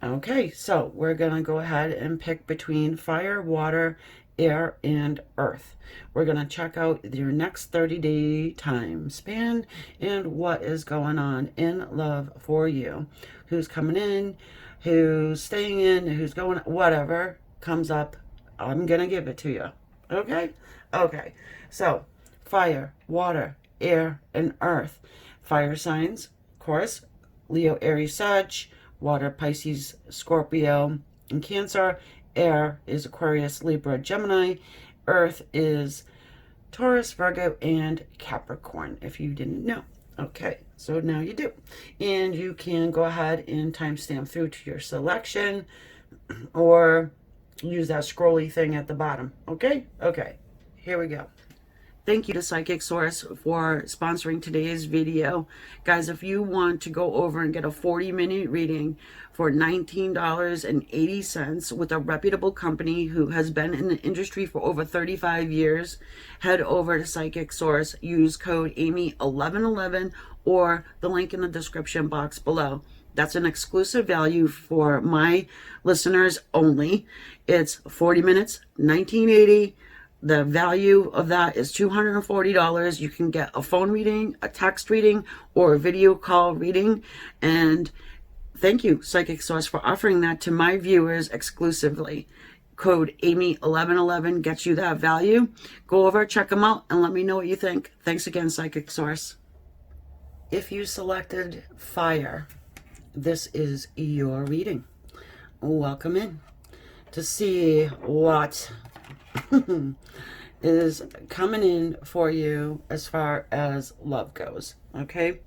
Okay, so we're going to go ahead and pick between fire, water, air, and earth. We're going to check out your next 30-day time span and what is going on in love for you. Who's coming in, who's staying in, who's going, whatever comes up, I'm going to give it to you. Okay? Okay. So, fire, water, air, and earth. Fire signs, of course, Leo, Aries, Sag. Water, Pisces, Scorpio, and Cancer. Air is Aquarius, Libra, Gemini. Earth is Taurus, Virgo, and Capricorn, if you didn't know. Okay, so now you do. And you can go ahead and timestamp through to your selection or use that scrolly thing at the bottom. Okay? Okay, here we go. Thank you to Psychic Source for sponsoring today's video. Guys, if you want to go over and get a 40-minute reading for $19.80 with a reputable company who has been in the industry for over 35 years, head over to Psychic Source, use code AMY1111 or the link in the description box below. That's an exclusive value for my listeners only. It's 40 minutes, $19.80. The value of that is $240. You can get a phone reading, a text reading, or a video call reading. And thank you, Psychic Source, for offering that to my viewers exclusively. Code AMY1111 gets you that value. Go over, check them out, and let me know what you think. Thanks again, Psychic Source. If you selected fire, this is your reading. Welcome in to see what is coming in for you as far as love goes. Okay,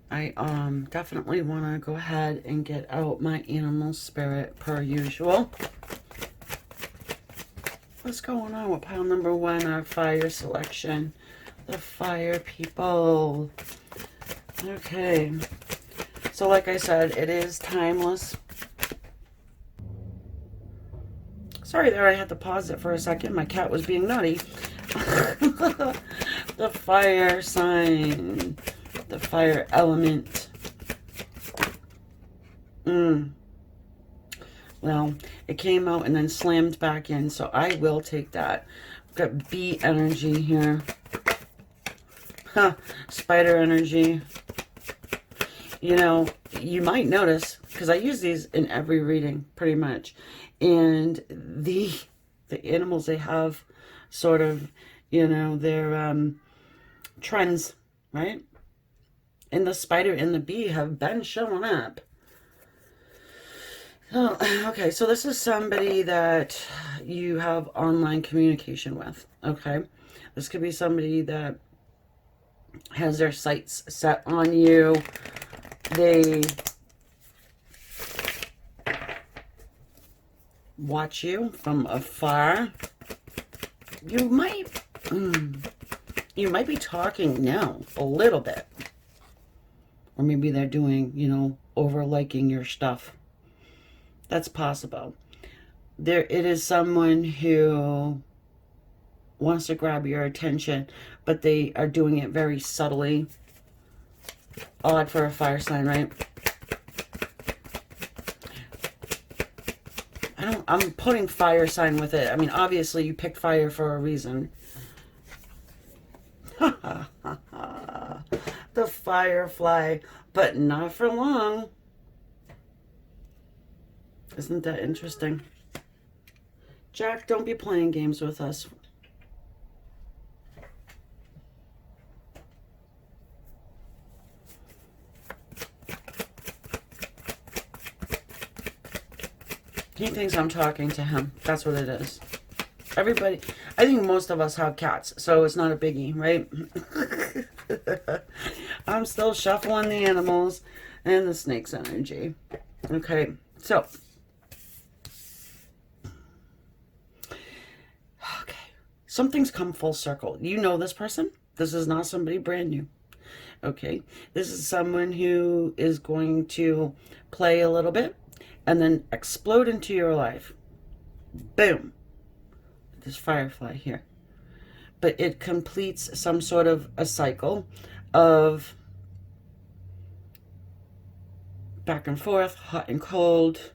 I definitely want to go ahead and get out my animal spirit per usual. What's going on with pile number one, our fire selection? The fire people. Okay, so like I said, it is timeless. Sorry there, I had to pause it for a second. My cat was being naughty. The fire sign. The fire element. Well, it came out and then slammed back in, so I will take that. Got bee energy here. Spider energy. You know, you might notice, because I use these in every reading, pretty much. And the animals, they have sort of, you know, their trends, right? And the spider and the bee have been showing up. Oh, okay, so this is somebody that you have online communication with, okay? This could be somebody that has their sights set on you. They watch you from afar. You might be talking now a little bit, or maybe they're doing, you know, over liking your stuff. That's possible. It is someone who wants to grab your attention, but they are doing it very subtly. Odd for a fire sign, right? I'm putting fire sign with it. I mean, obviously you picked fire for a reason. The firefly, but not for long. Isn't that interesting? Jack, don't be playing games with us. He thinks I'm talking to him. That's what it is. Everybody, I think most of us have cats, so it's not a biggie, right? I'm still shuffling the animals and the snake's energy. Okay, so. Okay, something's come full circle. You know this person. This is not somebody brand new. Okay, this is someone who is going to play a little bit and then explode into your life. Boom. This firefly here. But it completes some sort of a cycle of back and forth, hot and cold.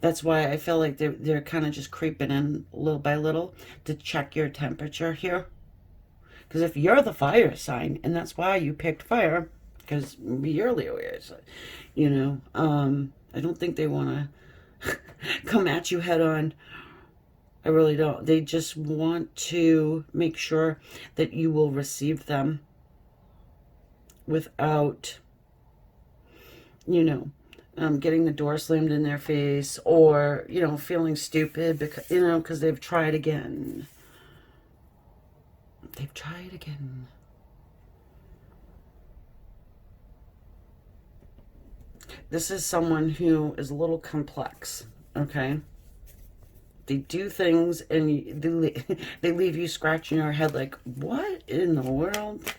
That's why I feel like they're kind of just creeping in little by little to check your temperature here. Because if you're the fire sign, and that's why you picked fire, because you're Leo, you know, I don't think they want to come at you head on. I really don't. They just want to make sure that you will receive them without, you know, getting the door slammed in their face, or, you know, feeling stupid because, you know, because they've tried again. They've tried again. This is someone who is a little complex, okay? They do things and they leave you scratching your head like, what in the world?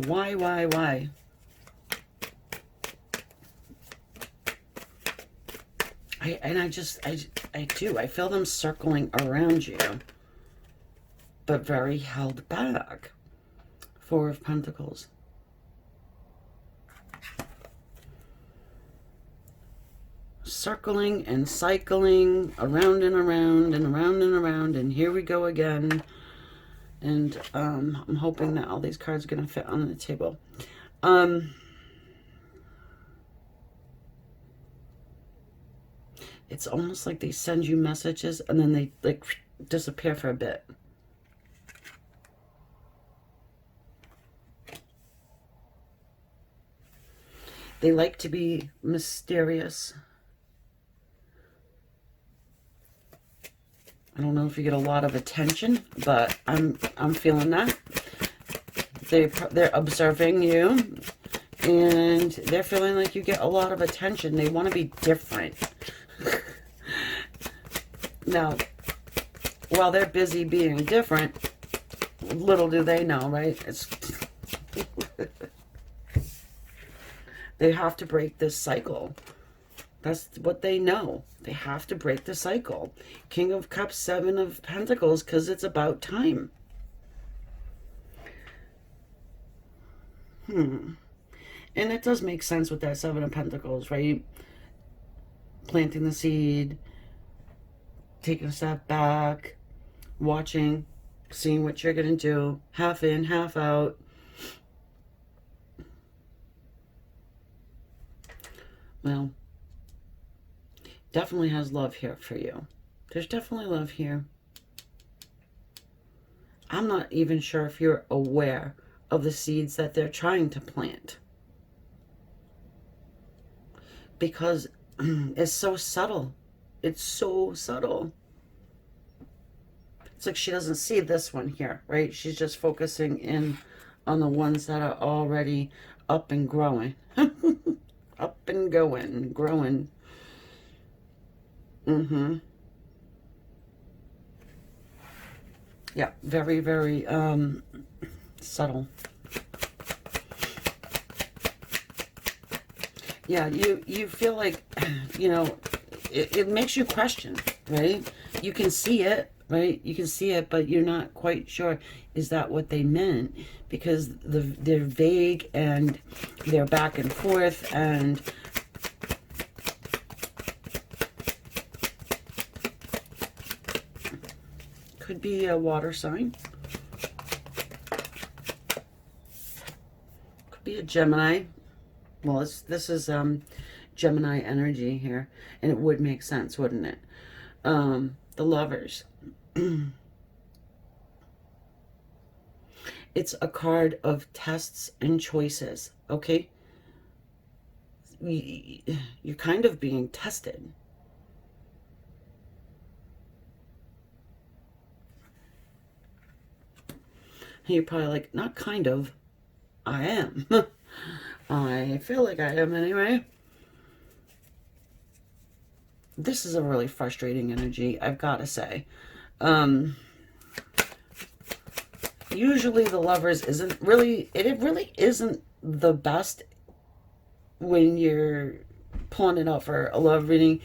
Why? I do. I feel them circling around you, but very held back. Four of Pentacles. Circling and cycling around and around and around and around, and here we go again. And I'm hoping that all these cards are going to fit on the table. It's almost like they send you messages and then they like disappear for a bit. They like to be mysterious. I don't know if you get a lot of attention, but I'm feeling that. They're observing you, and they're feeling like you get a lot of attention. They want to be different. Now, while they're busy being different, little do they know, right? It's they have to break this cycle. That's what they know. They have to break the cycle. King of Cups, Seven of Pentacles, because it's about time. And it does make sense with that Seven of Pentacles, right? Planting the seed, taking a step back, watching, seeing what you're going to do, half in, half out. Well, definitely has love here for you. There's definitely love here. I'm not even sure if you're aware of the seeds that they're trying to plant, because it's so subtle. It's so subtle. It's like she doesn't see this one here, right? She's just focusing in on the ones that are already up and growing. Up and going, growing. Yeah, very, very subtle. Yeah, you feel like, you know, it makes you question, right? You can see it, right? You can see it, but you're not quite sure, is that what they meant? Because they're vague and they're back and forth, and could be a water sign. Could be a Gemini. Well, this is Gemini energy here, and it would make sense, wouldn't it? The Lovers. It's a card of tests and choices, okay? You're kind of being tested. And you're probably like, not kind of, I am. I feel like I am anyway. This is a really frustrating energy, I've got to say. Usually the Lovers isn't really, it really isn't the best when you're pulling it out for a love reading.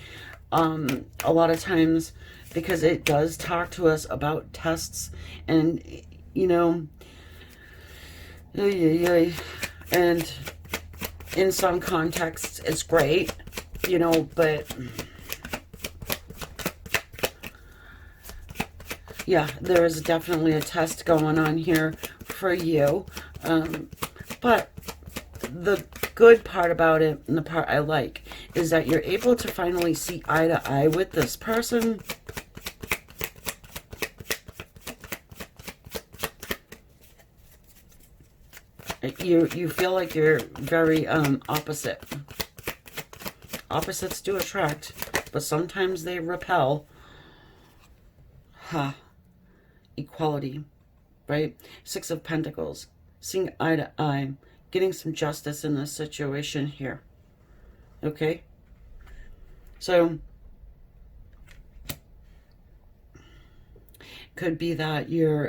A lot of times, because it does talk to us about tests, and, you know, And in some contexts, it's great, you know, but yeah, there is definitely a test going on here for you. But the good part about it, and the part I like, is that you're able to finally see eye to eye with this person. You feel like you're very opposite. Opposites do attract, but sometimes they repel. Ha. Equality, right? Six of Pentacles. Seeing eye to eye. Getting some justice in this situation here. Okay? So, could be that you're,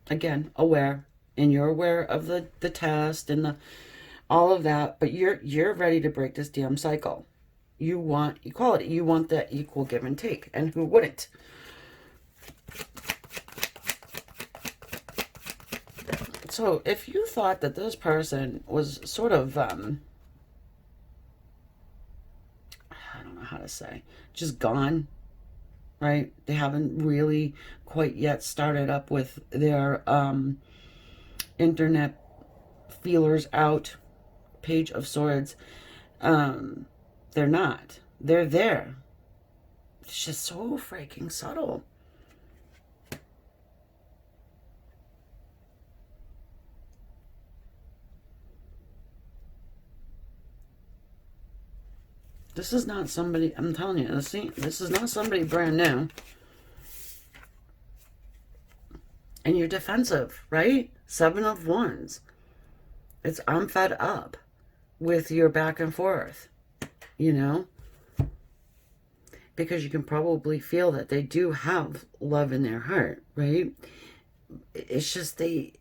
again, aware. And you're aware of the test and all of that. But you're ready to break this damn cycle. You want equality. You want that equal give and take. And who wouldn't? So if you thought that this person was sort of, I don't know how to say, just gone, right? They haven't really quite yet started up with their internet feelers out, Page of Swords. They're not. They're there. It's just so freaking subtle. This is not somebody, I'm telling you, this is not somebody brand new. And you're defensive, right? 7 of Wands. I'm fed up with your back and forth, you know? Because you can probably feel that they do have love in their heart, right? It's just they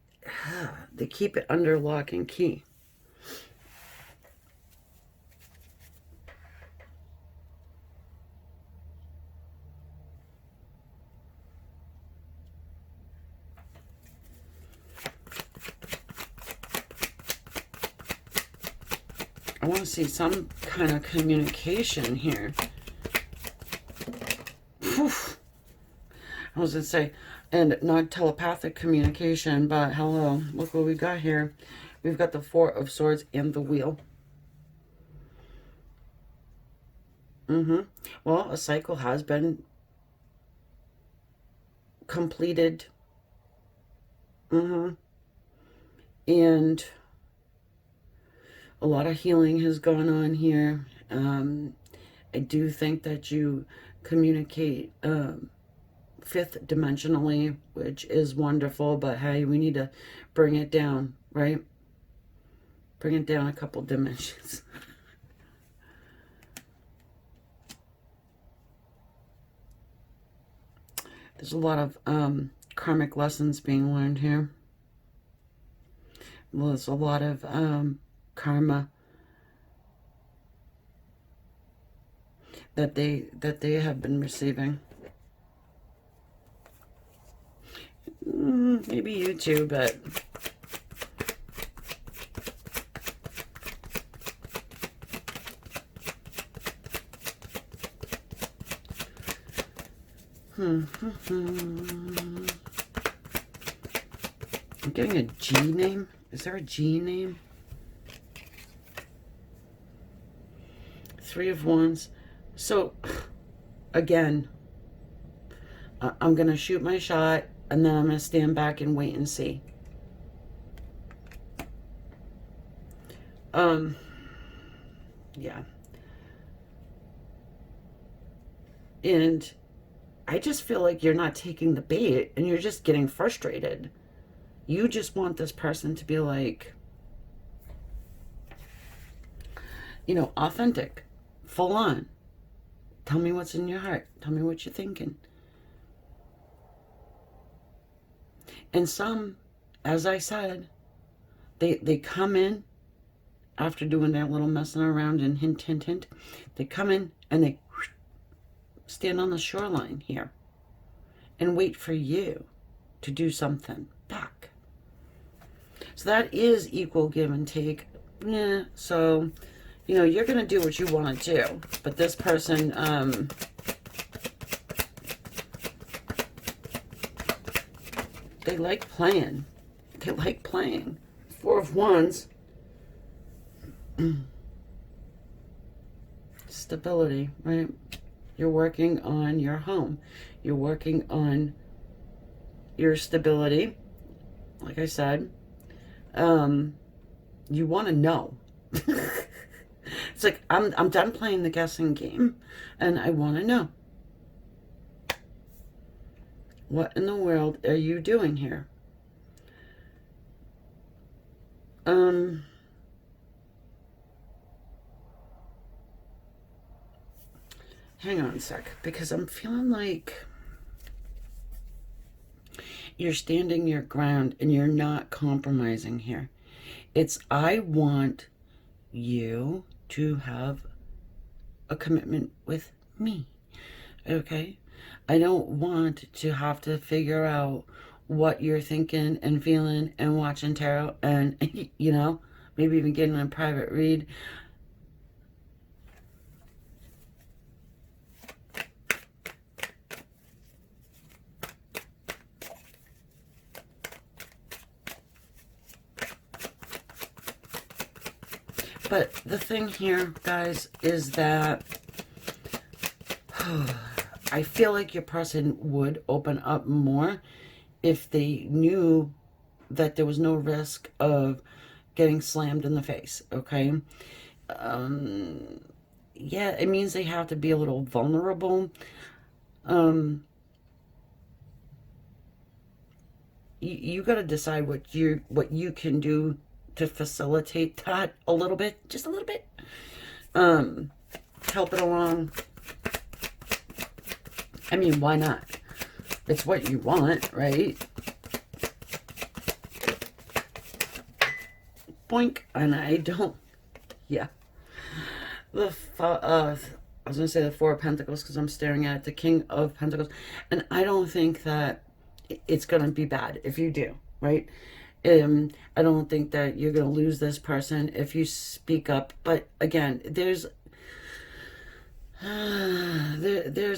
keep it under lock and key. I want to see some kind of communication here. Whew. I was going to say, and not telepathic communication, but hello, look what we got here. We've got the 4 of Swords and the Wheel. Well, a cycle has been completed. And a lot of healing has gone on here. I do think that you communicate fifth dimensionally, which is wonderful, but hey, we need to bring it down, right? Bring it down a couple dimensions. There's a lot of karmic lessons being learned here. Well, there's a lot of karma that they have been receiving. Maybe you too, but I'm getting a G name. Is there a G name? 3 of Wands. So, again, I'm going to shoot my shot, and then I'm going to stand back and wait and see. Yeah. And I just feel like you're not taking the bait, and you're just getting frustrated. You just want this person to be like, you know, authentic, full on. Tell me what's in your heart. Tell me what you're thinking. And some, as I said, they come in after doing that little messing around and hint, hint, hint. They come in and they stand on the shoreline here and wait for you to do something. back. So that is equal give and take. Yeah, so, you know, you're going to do what you want to do. But this person, they like playing. They like playing. Four of Wands. Stability, right? You're working on your home. You're working on your stability. Like I said, you want to know. It's like, I'm done playing the guessing game, and I want to know. What in the world are you doing here? Hang on a sec, because I'm feeling like you're standing your ground and you're not compromising here. It's, I want you to have a commitment with me, okay? I don't want to have to figure out what you're thinking and feeling and watching tarot and, you know, maybe even getting a private read. But the thing here, guys, is that I feel like your person would open up more if they knew that there was no risk of getting slammed in the face, okay? Yeah, it means they have to be a little vulnerable. You got to decide what you can do to facilitate that a little bit, just a little bit. Help it along. I mean, why not? It's what you want, right? Boink. And I don't, yeah. I was going to say the Four of Pentacles because I'm staring at the King of Pentacles. And I don't think that it's going to be bad if you do, right? I don't think that you're going to lose this person if you speak up. But again, there's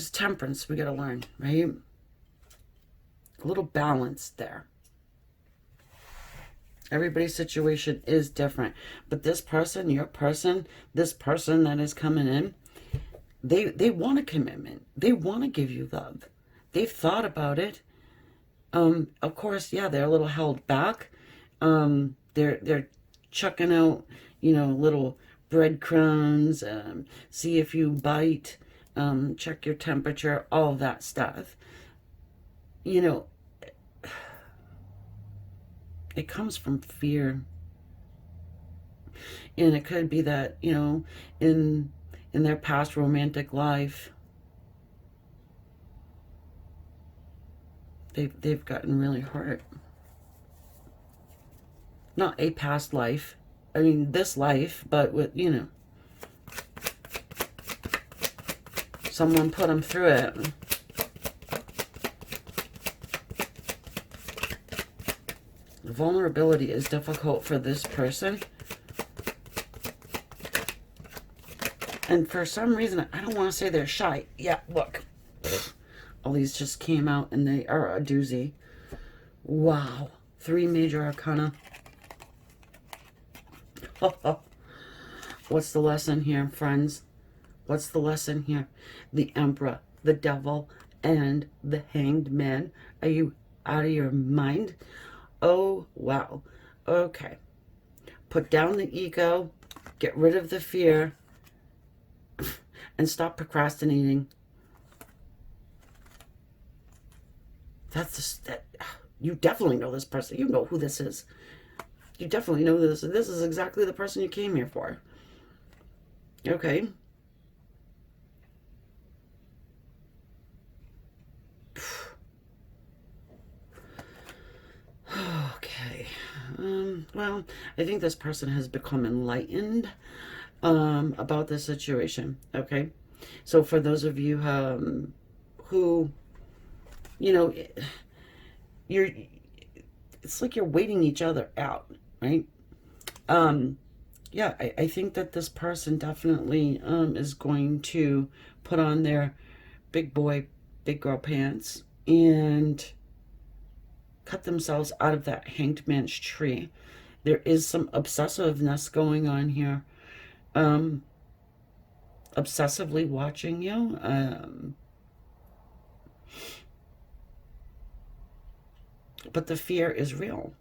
temperance we got to learn, right? A little balance there. Everybody's situation is different. But this person, your person, this person that is coming in, they want a commitment. They want to give you love. They've thought about it. Of course, yeah, they're a little held back. They're chucking out, you know, little breadcrumbs, see if you bite, check your temperature, all that stuff. You know, it comes from fear. And it could be that, you know, in their past romantic life, they've gotten really hurt. Not a past life. I mean, this life, but with, you know, someone put them through it. Vulnerability is difficult for this person. And for some reason, I don't want to say they're shy. Yeah, look. All these just came out and they are a doozy. Wow. 3 major arcana. What's the lesson here, friends? What's the lesson here? The Emperor, the Devil, and the Hanged Man. Are you out of your mind? Oh, wow. Okay. Put down the ego. Get rid of the fear. And stop procrastinating. You definitely know this person. You know who this is. You definitely know this. This is exactly the person you came here for. Okay. Okay. Well, I think this person has become enlightened about this situation. Okay. So for those of you who, you know, it's like you're waiting each other out, right? Yeah, I think that this person definitely is going to put on their big boy, big girl pants and cut themselves out of that hanged man's tree. There is some obsessiveness going on here. Obsessively watching you. But the fear is real.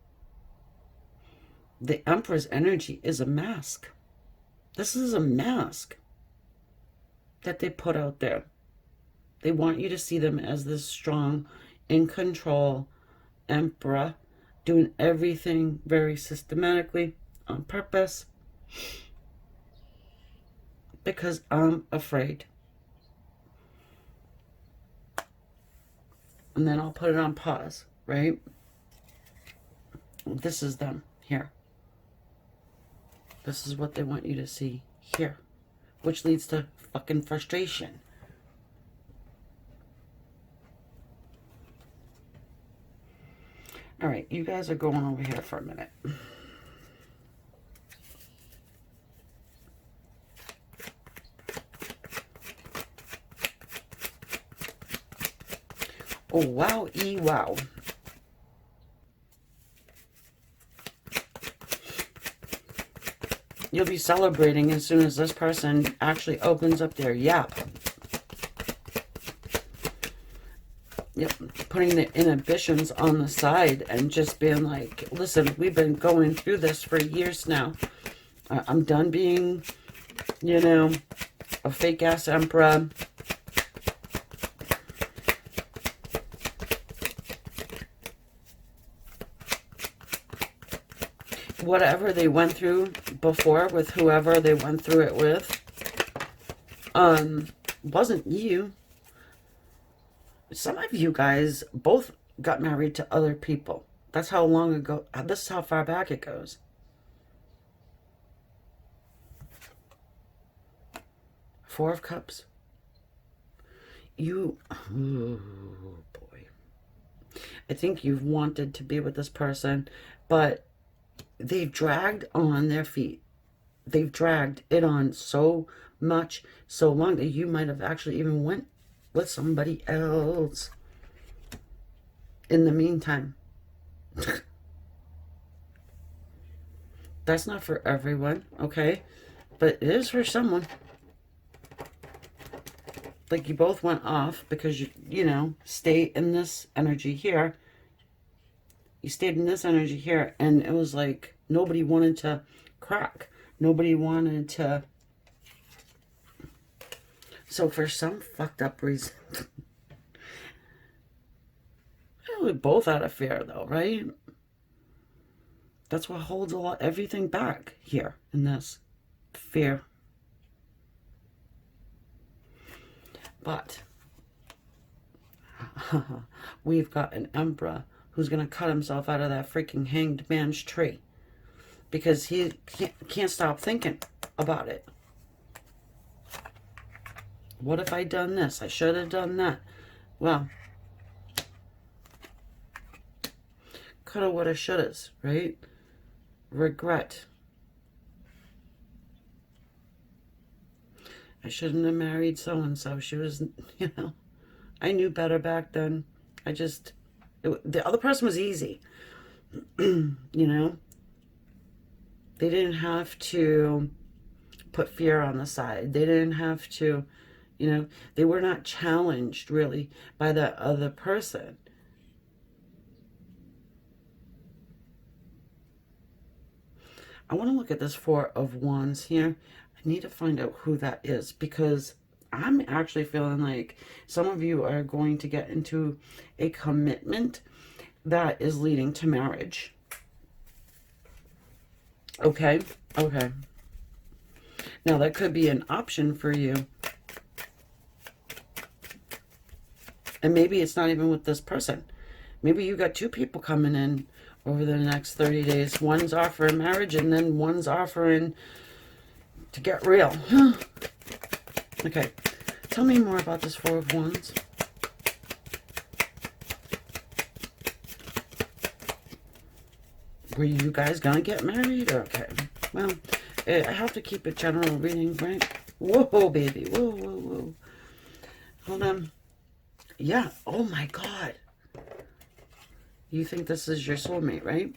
The Emperor's energy is a mask. This is a mask that they put out there. They want you to see them as this strong, in control Emperor, doing everything very systematically, on purpose, because I'm afraid. And then I'll put it on pause, right? This is them here. This is what they want you to see here, which leads to fucking frustration. All right, you guys are going over here for a minute. Oh, wow. You'll be celebrating as soon as this person actually opens up their yap. Yep, putting the inhibitions on the side and just being like, listen, we've been going through this for years now. I'm done being, you know, a fake-ass emperor. Whatever they went through before with whoever they went through it with, wasn't you. Some of you guys both got married to other people. That's how long ago, this is how far back it goes. Four of Cups. You, oh boy. I think you've wanted to be with this person, but they've dragged on their feet. They've dragged it on so much, so long that you might have actually even went with somebody else in the meantime. That's not for everyone, okay? But it is for someone. Like you both went off because you know, stay in this energy here. You stayed in this energy here, and it was like nobody wanted to crack. Nobody wanted to. So for some fucked up reason, we both out of fear though, right? That's what holds everything back here in this fear. But we've got an emperor who's going to cut himself out of that freaking hanged man's tree because he can't stop thinking about it. What if I done this? I should have done that. Well, coulda, woulda, shouldas, right? Regret. I shouldn't have married so-and-so. She was, you know, I knew better back then. The other person was easy. You know? They didn't have to put fear on the side. They didn't have to, you know, they were not challenged really by that other person. I want to look at this Four of Wands here. I need to find out who that is because I'm actually feeling like some of you are going to get into a commitment that is leading to marriage. Okay? Okay. Now, that could be an option for you. And maybe it's not even with this person. Maybe you got two people coming in over the next 30 days. One's offering marriage and then one's offering to get real. Okay. Tell me more about this Four of Wands. Were you guys gonna get married? Okay. Well, I have to keep it general reading, right? Whoa, baby. Whoa, whoa, whoa. Hold on. Yeah. Oh, my God. You think this is your soulmate, right?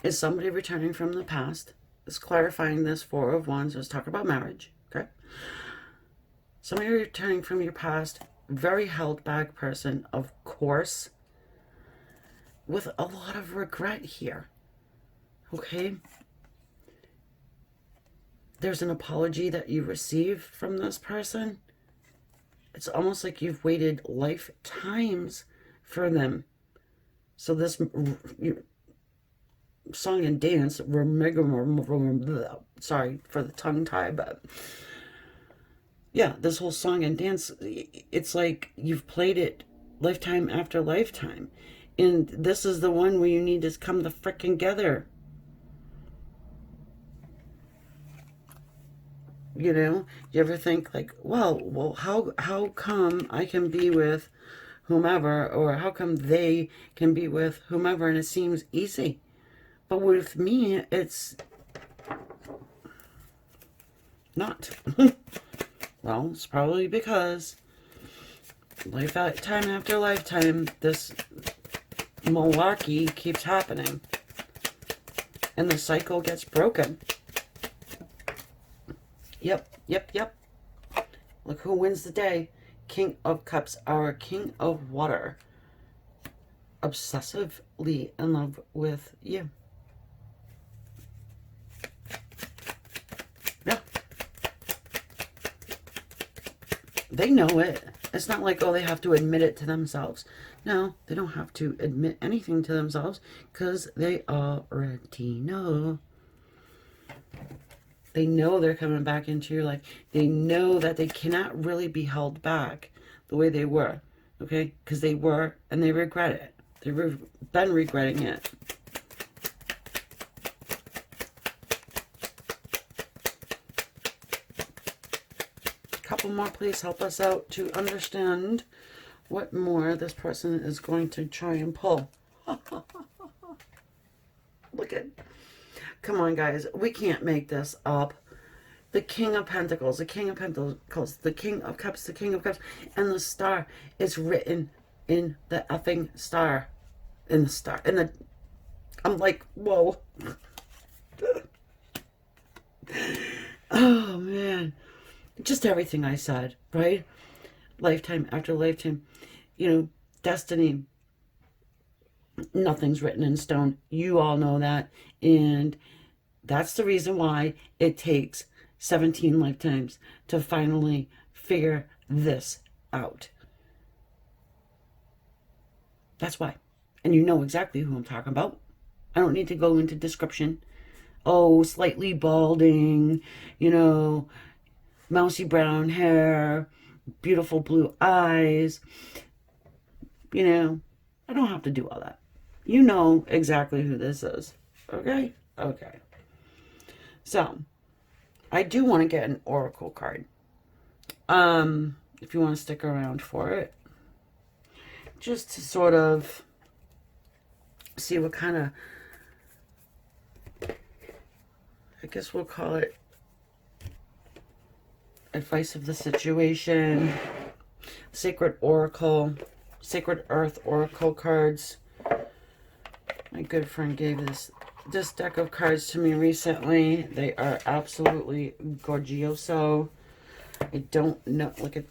Is somebody returning from the past? Is clarifying this Four of Wands. Let's talk about marriage, okay? Somebody returning from your past, very held back person, of course, with a lot of regret here, okay? There's an apology that you receive from this person. It's almost like you've waited lifetimes for them. So this song and dance, sorry for the tongue tie, but yeah, this whole song and dance, it's like you've played it lifetime after lifetime. And this is the one where you need to come the frickin' together. You know, you ever think like, well, how come I can be with whomever, or how come they can be with whomever, and it seems easy. But with me, it's not. Well, it's probably because lifetime after lifetime, this malarkey keeps happening. And the cycle gets broken. Yep. Look who wins the day. King of Cups, our King of Water. Obsessively in love with you. Yeah. They know it. It's not like, oh, they have to admit it to themselves. No, they don't have to admit anything to themselves because they already know. They know they're coming back into your life. They know that they cannot really be held back the way they were, okay? Because they were, and they regret it. They've been regretting it. A couple more, please help us out to understand what more this person is going to try and pull. Look at... Come on, guys. We can't make this up. The King of Pentacles, the King of Pentacles, the King of Cups, the King of Cups, and the star is written in the effing star. In the star. In the... I'm like, whoa. Oh, man. Just everything I said, right? Lifetime after lifetime. You know, destiny. Nothing's written in stone. You all know that. And that's the reason why it takes 17 lifetimes to finally figure this out. That's why. And you know exactly who I'm talking about. I don't need to go into description. Oh, slightly balding, you know, mousy brown hair, beautiful blue eyes. You know, I don't have to do all that. You know exactly who this is. Okay? Okay. So, I do want to get an oracle card. If you want to stick around for it. Just to sort of see what kind of, I guess we'll call it advice of the situation. Sacred Oracle, Sacred Earth Oracle cards. My good friend gave this deck of cards to me recently. They are absolutely gorgioso. I don't know. Look at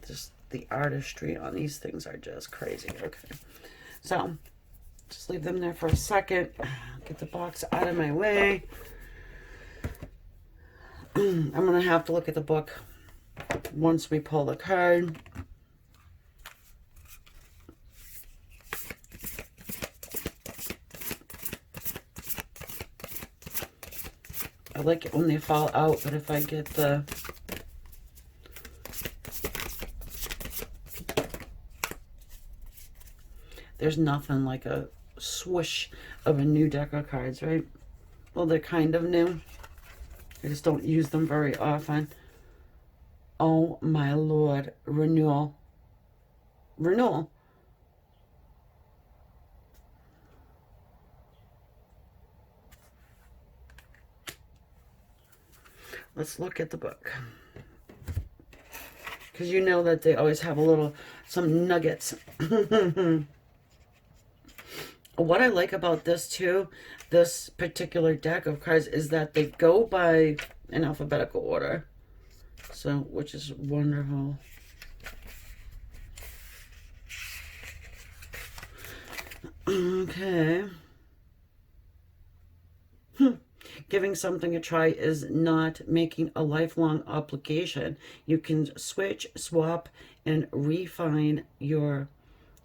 just the artistry on these things are just crazy. Okay, so just leave them there for a second. Get the box out of my way. I'm gonna have to look at the book once we pull the card. I like it when they fall out, but if I get the... There's nothing like a swoosh of a new deck of cards, right? Well, they're kind of new. I just don't use them very often. Oh my Lord. Renewal. Renewal. let's look at the book. Because you know that they always have a little, some nuggets. What I like about this too, this particular deck of cards, is that they go by an alphabetical order. So, which is wonderful. Okay. Giving something a try is not making a lifelong obligation. You can switch, swap, and refine your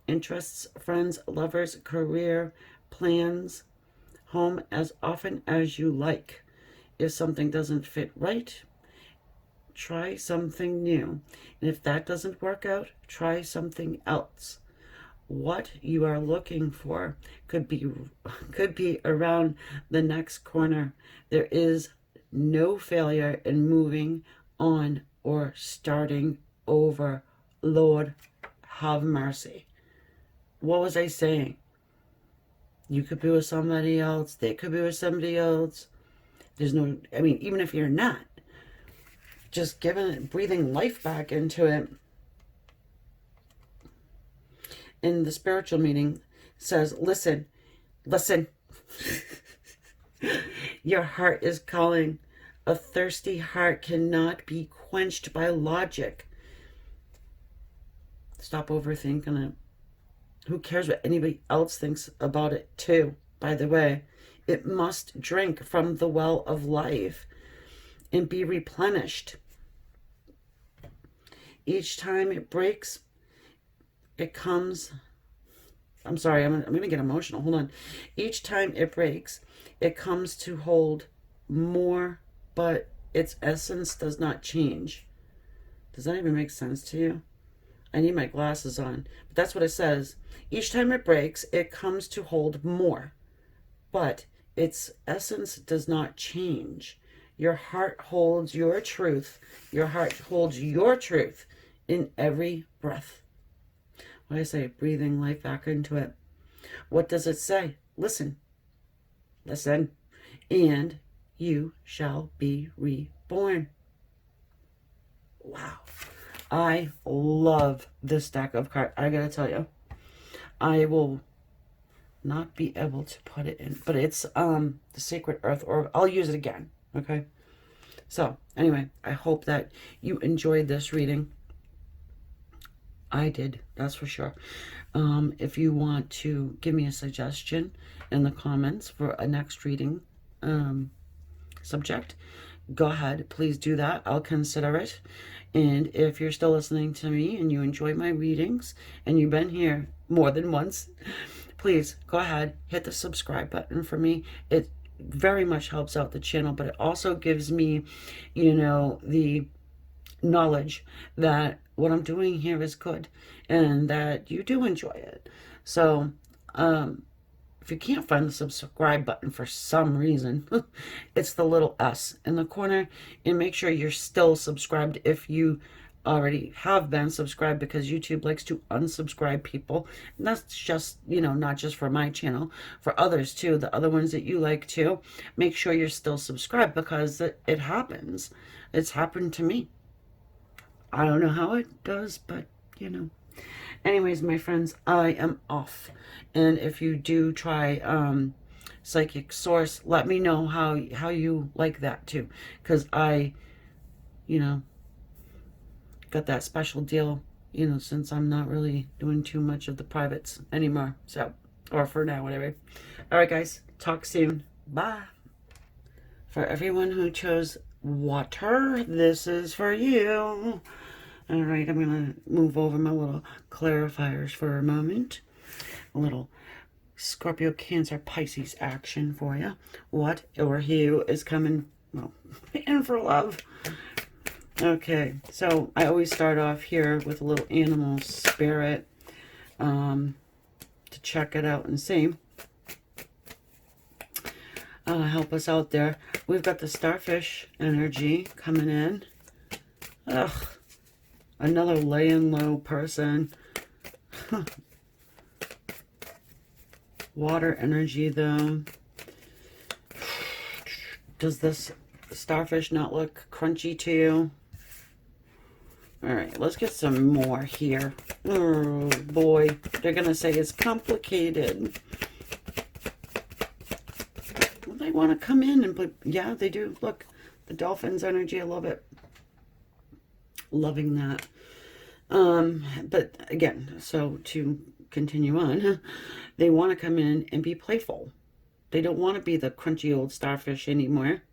interests, friends, lovers, career, plans, home as often as you like. If something doesn't fit right, try something new. And if that doesn't work out, try something else. What you are looking for could be around the next corner. There is no failure in moving on or starting over. Lord, have mercy. What was I saying? You could be with somebody else. They could be with somebody else. There's no, I mean, even if you're not, just breathing life back into it. In the spiritual meaning says, listen, listen. Your heart is calling. A thirsty heart cannot be quenched by logic. Stop overthinking it. Who cares what anybody else thinks about it too, by the way. It must drink from the well of life and be replenished. Each time it breaks, it comes, I'm sorry, I'm going to get emotional. Hold on. Each time it breaks, it comes to hold more, but its essence does not change. Does that even make sense to you? I need my glasses on. But that's what it says. Each time it breaks, it comes to hold more, but its essence does not change. Your heart holds your truth. Your heart holds your truth in every breath. What do I say? Breathing life back into it. What does it say? Listen. Listen. And you shall be reborn. Wow. I love this deck of cards. I gotta tell you. I will not be able to put it in. But it's the Sacred Earth, or I'll use it again. Okay? So, anyway, I hope that you enjoyed this reading. I did, that's for sure. If you want to give me a suggestion in the comments for a next reading subject, go ahead, please do that. I'll consider it. And if you're still listening to me and you enjoy my readings and you've been here more than once, please go ahead, hit the subscribe button for me. It very much helps out the channel, but it also gives me, you know, the knowledge that what I'm doing here is good and that you do enjoy it. So if you can't find the subscribe button for some reason, it's the little S in the corner, and make sure you're still subscribed if you already have been subscribed, because YouTube likes to unsubscribe people. And that's just, you know, not just for my channel, for others too, the other ones that you like too. Make sure you're still subscribed, because it happens. It's happened to me. I don't know how it does, but, you know. Anyways, my friends, I am off. And if you do try Psychic Source, let me know how you like that, too. Because I, you know, got that special deal, you know, since I'm not really doing too much of the privates anymore. So, or for now, whatever. All right, guys. Talk soon. Bye. For everyone who chose water, this is for you. All right, I'm going to move over my little clarifiers for a moment. A little Scorpio, Cancer, Pisces action for you. What or who is coming, well, in for love. Okay, so I always start off here with a little animal spirit to check it out and see. Help us out there. We've got the starfish energy coming in. Ugh. Another laying low person. Water energy, though. Does this starfish not look crunchy to you? All right, let's get some more here. Oh, boy. They're going to say it's complicated. Well, they want to come in and play. Yeah, they do. Look, the dolphin's energy. I love it. Loving that. But again, so to continue on, they want to come in and be playful. They don't want to be the crunchy old starfish anymore.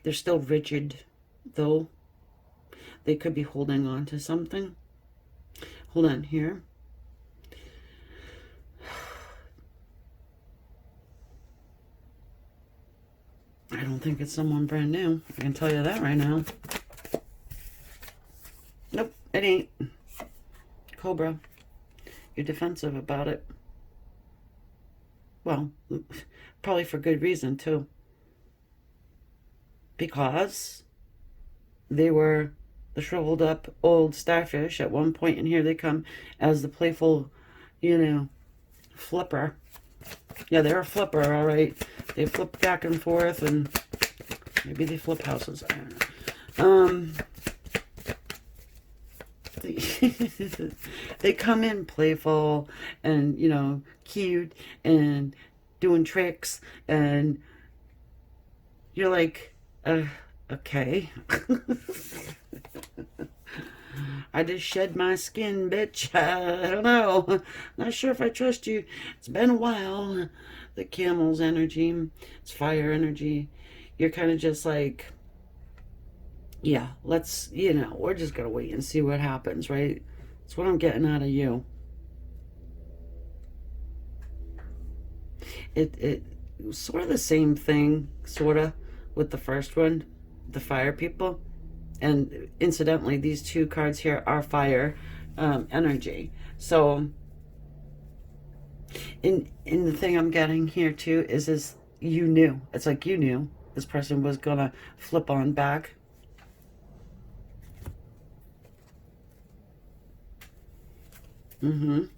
They're still rigid, though. They could be holding on to something. Hold on here. I don't think it's someone brand new. I can tell you that right now. Nope, it ain't. Cobra, you're defensive about it. Well, probably for good reason, too. Because they were the shriveled up old starfish at one point, and here they come as the playful, you know, flipper. Yeah, they're a flipper, all right. They flip back and forth, and maybe they flip houses. I don't know. They come in playful and, you know, cute and doing tricks, and you're like, okay. I just shed my skin, bitch. I don't know. Not sure if I trust you. It's been a while. The camel's energy. It's fire energy. You're kind of just like, yeah, let's, you know, we're just going to wait and see what happens, right? That's what I'm getting out of you. It sort of the same thing, sort of, with the first one, the fire people. And incidentally, these two cards here are fire energy. So, in the thing I'm getting here too is you knew. It's like you knew this person was gonna flip on back. I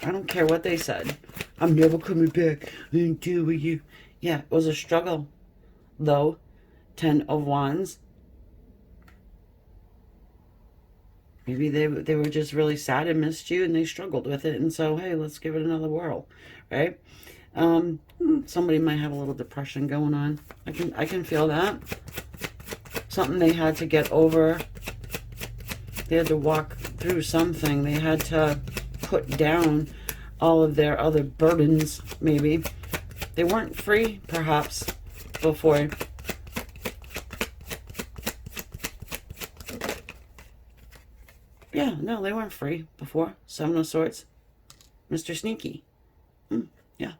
don't care what they said. I'm never coming back. I didn't deal with you. Yeah, it was a struggle, though. 10 of Wands. Maybe they were just really sad and missed you, and they struggled with it, and so, hey, let's give it another whirl, right? Somebody might have a little depression going on. I can feel that. Something they had to get over. They had to walk through something. They had to put down all of their other burdens, maybe. They weren't free, perhaps, before. Yeah, no, they weren't free before. Seven of Swords. Mr. Sneaky. Yeah.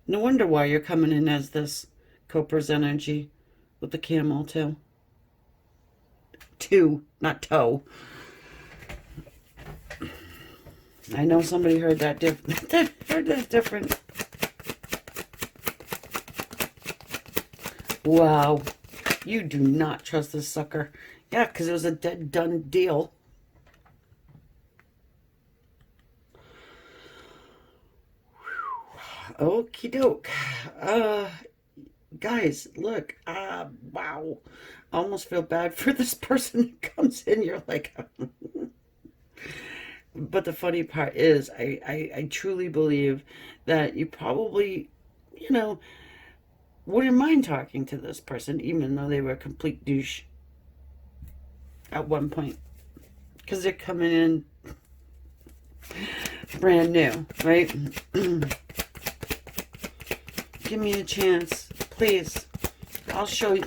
No wonder why you're coming in as this Copra's energy with the camel, too. Two, not toe. I know somebody heard that different. Heard that different. Wow. You do not trust this sucker. Yeah, because it was a dead, done deal. Okie doke. Guys, look. Wow. I almost feel bad for this person who comes in. You're like... But the funny part is, I truly believe that you probably, you know, wouldn't mind talking to this person, even though they were a complete douche at one point. Because they're coming in brand new, right? Give me a chance, please. I'll show you.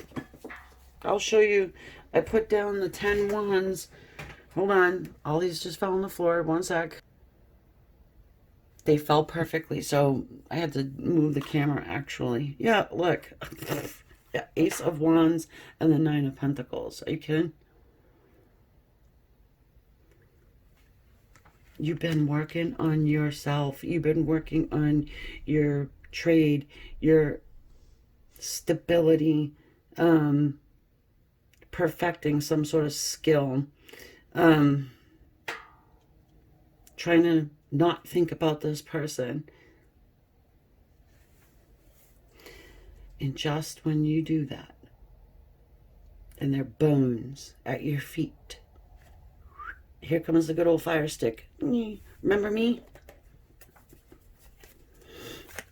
I'll show you. I put down the 10 wands. Hold on. All these just fell on the floor. One sec. They fell perfectly, so I had to move the camera, actually. Yeah, look. Yeah, Ace of Wands and the 9 of Pentacles. Are you kidding? You've been working on yourself. You've been working on your trade, your stability, perfecting some sort of skill. Trying to not think about this person. And just when you do that, and their bones at your feet, here comes the good old fire stick. Remember me?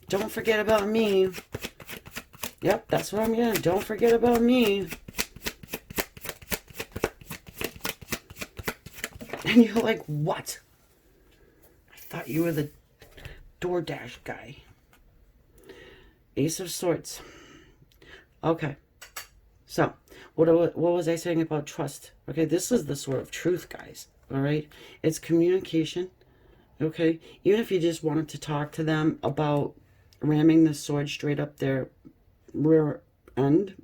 Don't forget about me. Yep, that's what I'm getting. Don't forget about me. And you're like, what? I thought you were the DoorDash guy. Ace of Swords. Okay. So, what was I saying about trust? Okay, this is the sword of truth, guys. All right? It's communication. Okay? Even if you just wanted to talk to them about ramming the sword straight up their rear end,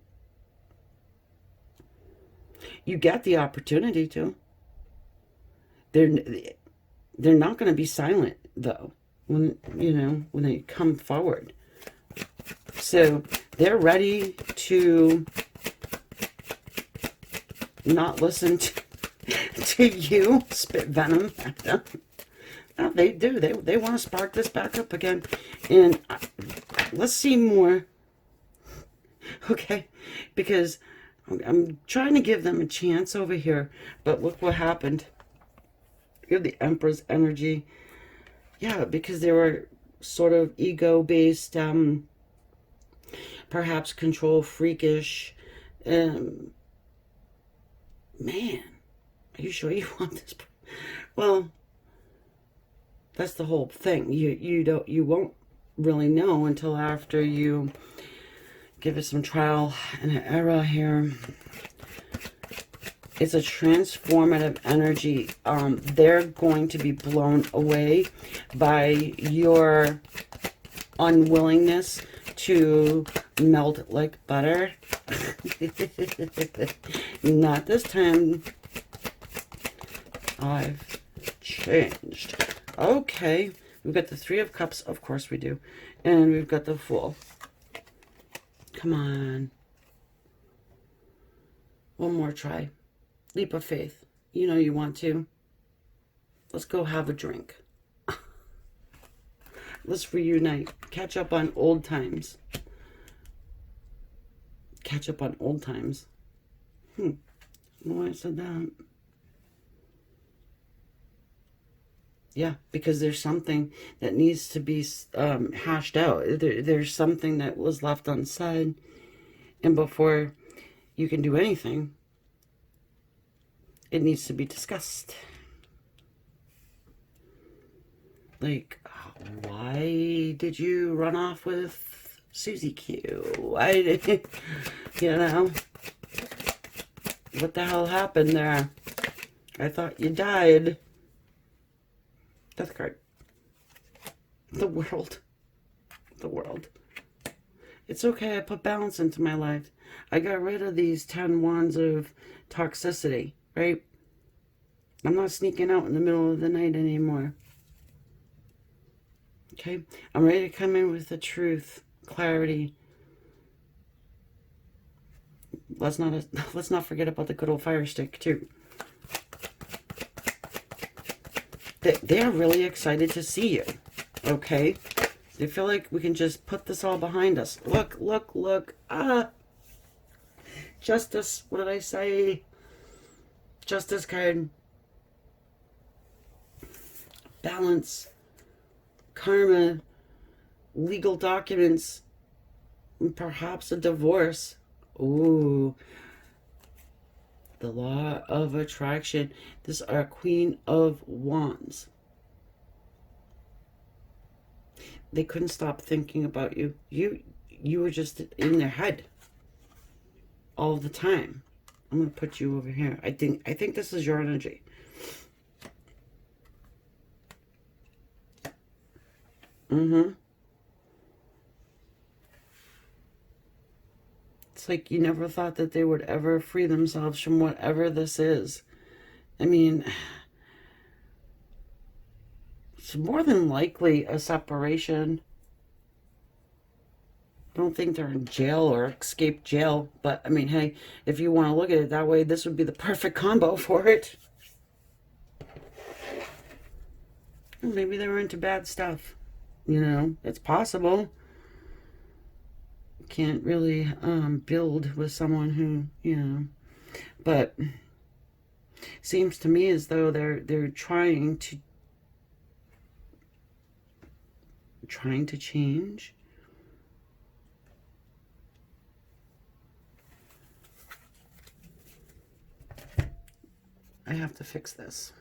you get the opportunity to. They're not going to be silent, though, when they come forward. So they're ready to not listen to you spit venom at them. No, they do. They want to spark this back up again. And let's see more. Okay? Because I'm trying to give them a chance over here. But look what happened. You have the Emperor's energy. Yeah, because they were sort of ego-based, perhaps control freakish. Man, are you sure you want this? Well, that's the whole thing. You won't really know until after you give it some trial and error here. It's a transformative energy. They're going to be blown away by your unwillingness to melt like butter. Not this time. I've changed. Okay. We've got the Three of Cups. Of course we do. And we've got the Fool. Come on. One more try. Leap of faith. You know you want to. Let's go have a drink. Let's reunite. Catch up on old times. Catch up on old times. I don't know why I said that. Yeah, because there's something that needs to be hashed out. There's something that was left unsaid. And before you can do anything, it needs to be discussed. Like, why did you run off with Susie Q? Why did what the hell happened there? I thought you died. Death card. The world. The world. It's okay, I put balance into my life. I got rid of these 10 wands of toxicity, right? I'm not sneaking out in the middle of the night anymore. Okay? I'm ready to come in with the truth, clarity. Let's not forget about the good old fire stick, too. They're really excited to see you, okay? They feel like we can just put this all behind us. Look, look, look. Justice. What did I say? Justice card. Balance. Karma. Legal documents. Perhaps a divorce. Ooh. The law of attraction. This is our Queen of Wands. They couldn't stop thinking about you. You were just in their head all the time. I'm going to put you over here. I think this is your energy. It's like you never thought that they would ever free themselves from whatever this is. I mean, it's more than likely a separation. I don't think they're in jail or escaped jail. But, I mean, hey, if you want to look at it that way, this would be the perfect combo for it. Maybe they were into bad stuff. You know, it's possible. Can't really build with someone who, you know, but seems to me as though they're trying to change. I have to fix this.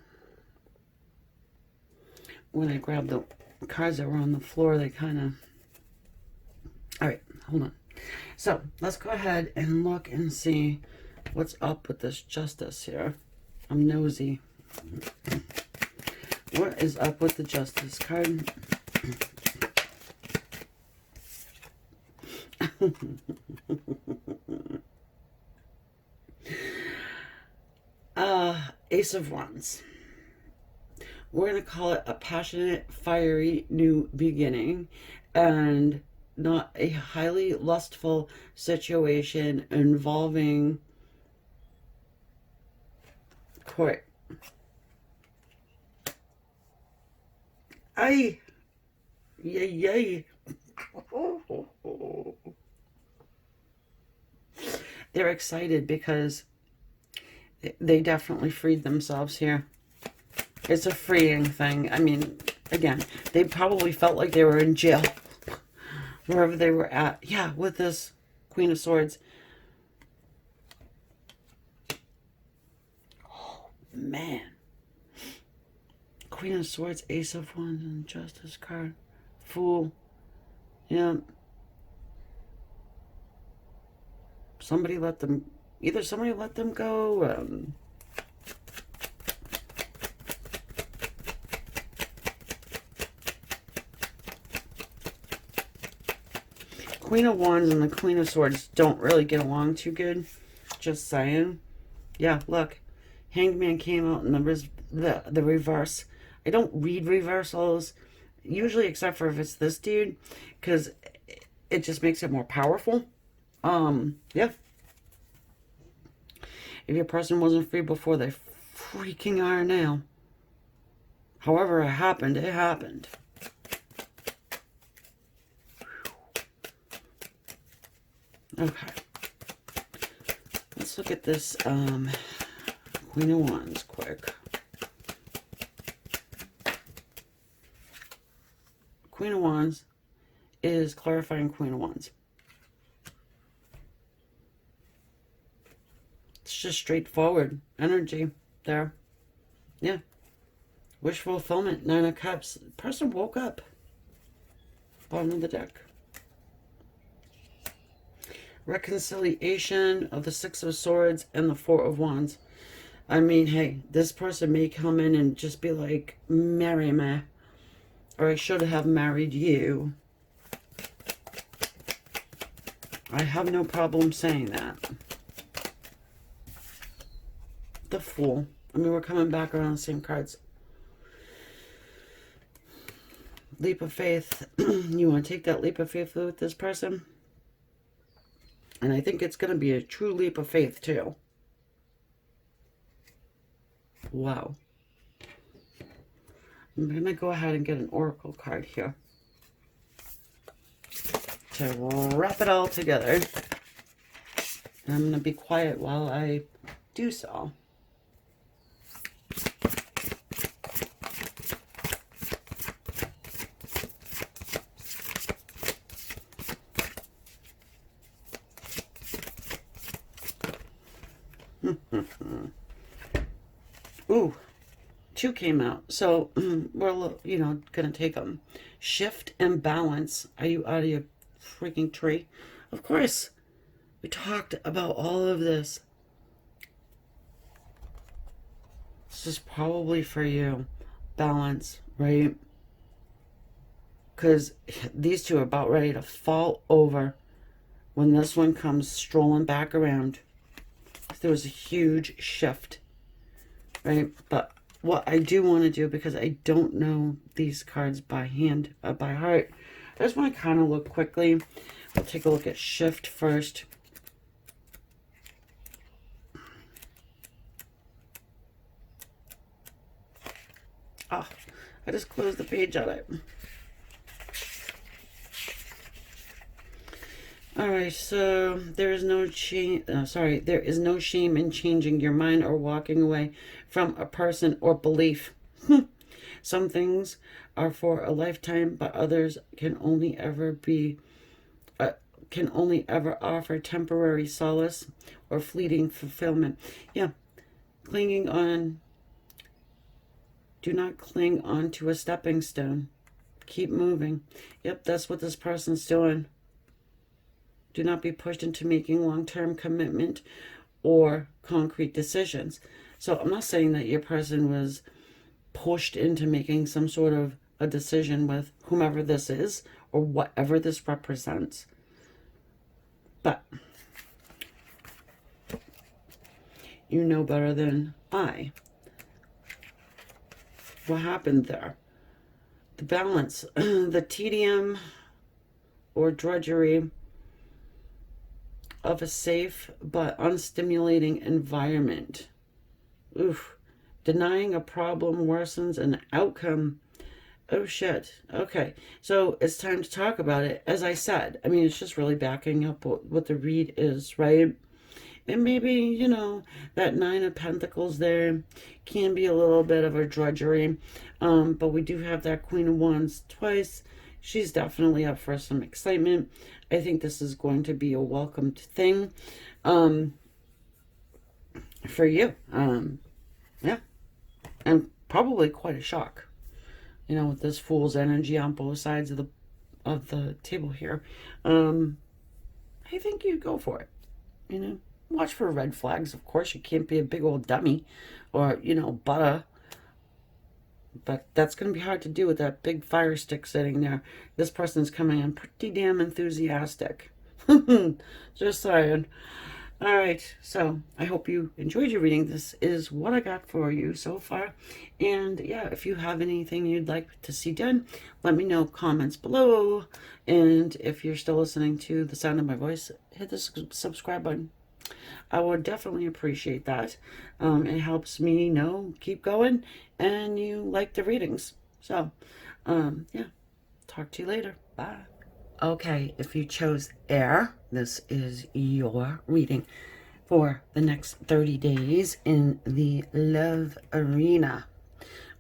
When I grabbed the cards that were on the floor, they kind of... All right, hold on. So let's go ahead and look and see what's up with this justice here. I'm nosy. What is up with the justice card? Ace of Wands. We're going to call it a passionate, fiery new beginning, and not a highly lustful situation involving court. Ay, yay, yay. They're excited because they definitely freed themselves here. It's a freeing thing. I mean, again, they probably felt like they were in jail wherever they were at. Yeah, with this Queen of Swords. Oh, man. Queen of Swords, Ace of Wands, and Justice card. Fool. Yeah. Somebody let them... Either somebody let them go... Queen of Wands and the Queen of Swords don't really get along too good. Just saying. Yeah, look. Hanged Man came out in the reverse. I don't read reversals, usually, except for if it's this dude, because it just makes it more powerful. Yeah. If your person wasn't free before, they freaking are now. However it happened, it happened. Okay. Let's look at this Queen of Wands quick. Queen of Wands is clarifying Queen of Wands. It's just straightforward energy there. Yeah. Wish fulfillment, 9 of Cups. The person woke up. Bottom of the deck. Reconciliation of the 6 of Swords and the 4 of Wands. I mean, hey, this person may come in and just be like, marry me. Or I should have married you. I have no problem saying that. The Fool. I mean, we're coming back around the same cards. Leap of faith. You want to take that leap of faith with this person? And I think it's going to be a true leap of faith, too. Wow. I'm going to go ahead and get an oracle card here to wrap it all together. And I'm going to be quiet while I do so. Ooh, 2 came out. So we're, you know, going to take them. Shift and balance. Are you out of your freaking tree? Of course. We talked about all of this. This is probably for you. Balance, right? Because these two are about ready to fall over when this one comes strolling back around. There was a huge shift, right? But what I do want to do, because I don't know these cards by hand, by heart, I just want to kind of look quickly. We'll take a look at shift first. Oh, I just closed the page on it. All right, so there is no shame. There is no shame in changing your mind or walking away from a person or belief. Some things are for a lifetime, but others can only ever offer temporary solace or fleeting fulfillment. Yeah, clinging on. Do not cling on to a stepping stone. Keep moving. Yep, that's what this person's doing. Do not be pushed into making long-term commitment or concrete decisions. So I'm not saying that your person was pushed into making some sort of a decision with whomever this is or whatever this represents. But you know better than I what happened there. The balance, the tedium or drudgery of a safe but unstimulating environment. Oof. Denying a problem worsens an outcome. Oh shit. Okay. So it's time to talk about it. As I said, I mean, it's just really backing up what the read is, right? And maybe, you know, that Nine of Pentacles there can be a little bit of a drudgery. But we do have that Queen of Wands twice. She's definitely up for some excitement. I think this is going to be a welcomed thing for you. Yeah. And probably quite a shock. You know, with this Fool's energy on both sides of the table here. I think you go for it. You know, watch for red flags. Of course, you can't be a big old dummy or, you know, butter. But that's going to be hard to do with that big fire stick sitting there. This person's coming in pretty damn enthusiastic. Just saying. All right, so I hope you enjoyed your reading. This is what I got for you so far. And yeah, if you have anything you'd like to see done, let me know, comments below. And if you're still listening to the sound of my voice, hit the subscribe button. I would definitely appreciate that. It helps me know, keep going, and you like the readings. So, yeah, talk to you later. Bye. Okay, if you chose air, this is your reading for the next 30 days in the love arena.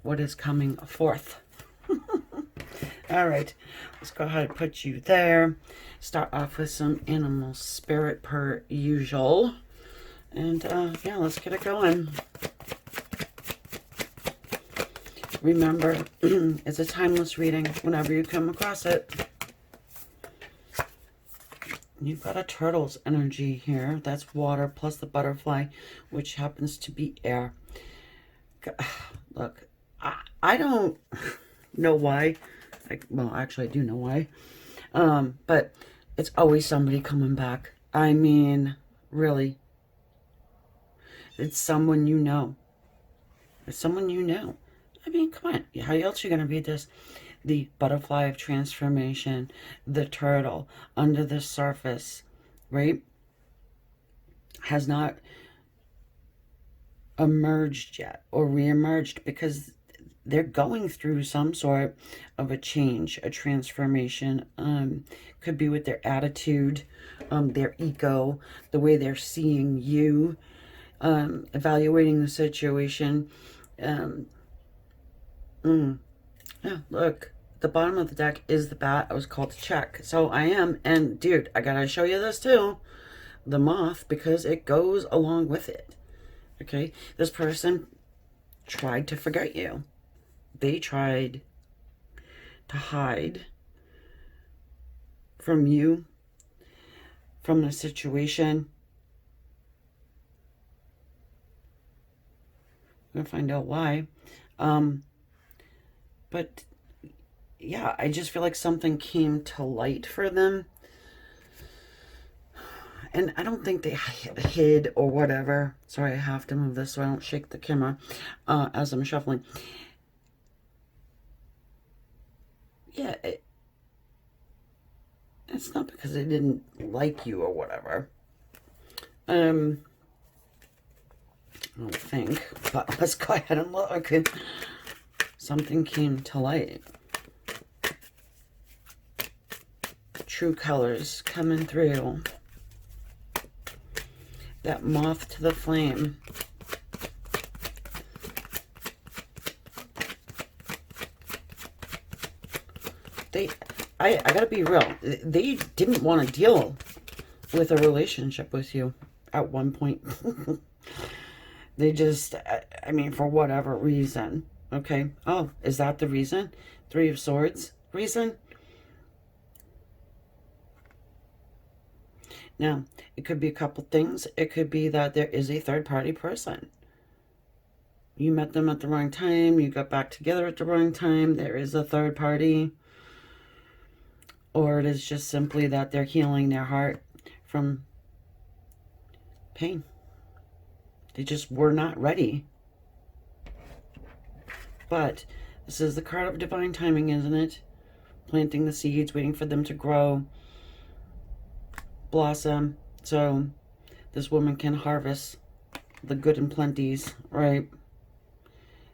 What is coming forth? All right, let's go ahead and put you there. Start off with some animal spirit per usual. And yeah, let's get it going. Remember, it's a timeless reading whenever you come across it. You've got a turtle's energy here. That's water plus the butterfly, which happens to be air. Look, I don't know why. Well, actually, I do know why. But it's always somebody coming back. I mean, really. It's someone you know. It's someone you know. I mean, come on. How else are you going to read this? The butterfly of transformation, the turtle under the surface, right? Has not emerged yet or re-emerged because they're going through some sort of a change, a transformation. Could be with their attitude, their ego, the way they're seeing you, evaluating the situation. Yeah, look, the bottom of the deck is the bat I was called to check. So I am, and dude, I gotta show you this too. The moth, because it goes along with it. Okay, this person tried to forget you. They tried to hide from you, from the situation. I'm gonna find out why. But yeah, I just feel like something came to light for them. And I don't think they hid or whatever. Sorry, I have to move this so I don't shake the camera as I'm shuffling. Yeah, it's not because they didn't like you or whatever. I don't think. But let's go ahead and look. Something came to light. true colors coming through. That moth to the flame. I gotta be real. They didn't want to deal with a relationship with you at one point. They just, I mean, for whatever reason. Okay. Oh, is that the reason? Three of Swords reason? Now, it could be a couple things. It could be that there is a third-party person. You met them at the wrong time. You got back together at the wrong time. There is a third party. Or it is just simply that they're healing their heart from pain. They just were not ready. But this is the card of divine timing, isn't it? Planting the seeds, waiting for them to grow, blossom, so this woman can harvest the good and plenties, right?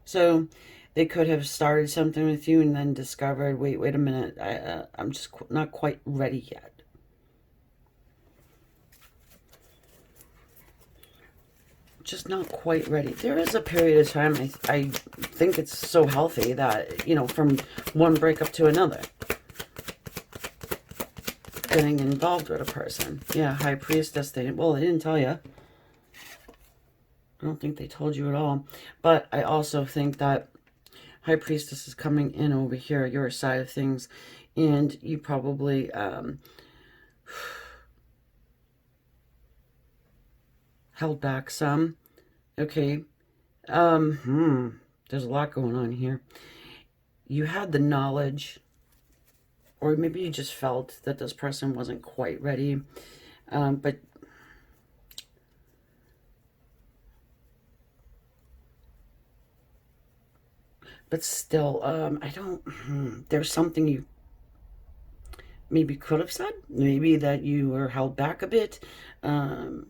So they could have started something with you and then discovered, wait a minute, I'm just not quite ready yet. Just not quite ready. There is a period of time, I think it's so healthy that, you know, from one breakup to another. Getting involved with a person. Yeah, High Priestess. Well, they didn't tell you. I don't think they told you at all. But I also think that High Priestess is coming in over here, your side of things. And you probably held back some. Okay. There's a lot going on here. You had the knowledge, or maybe you just felt that this person wasn't quite ready. But still, I don't, there's something you maybe could have said. Maybe that you were held back a bit. And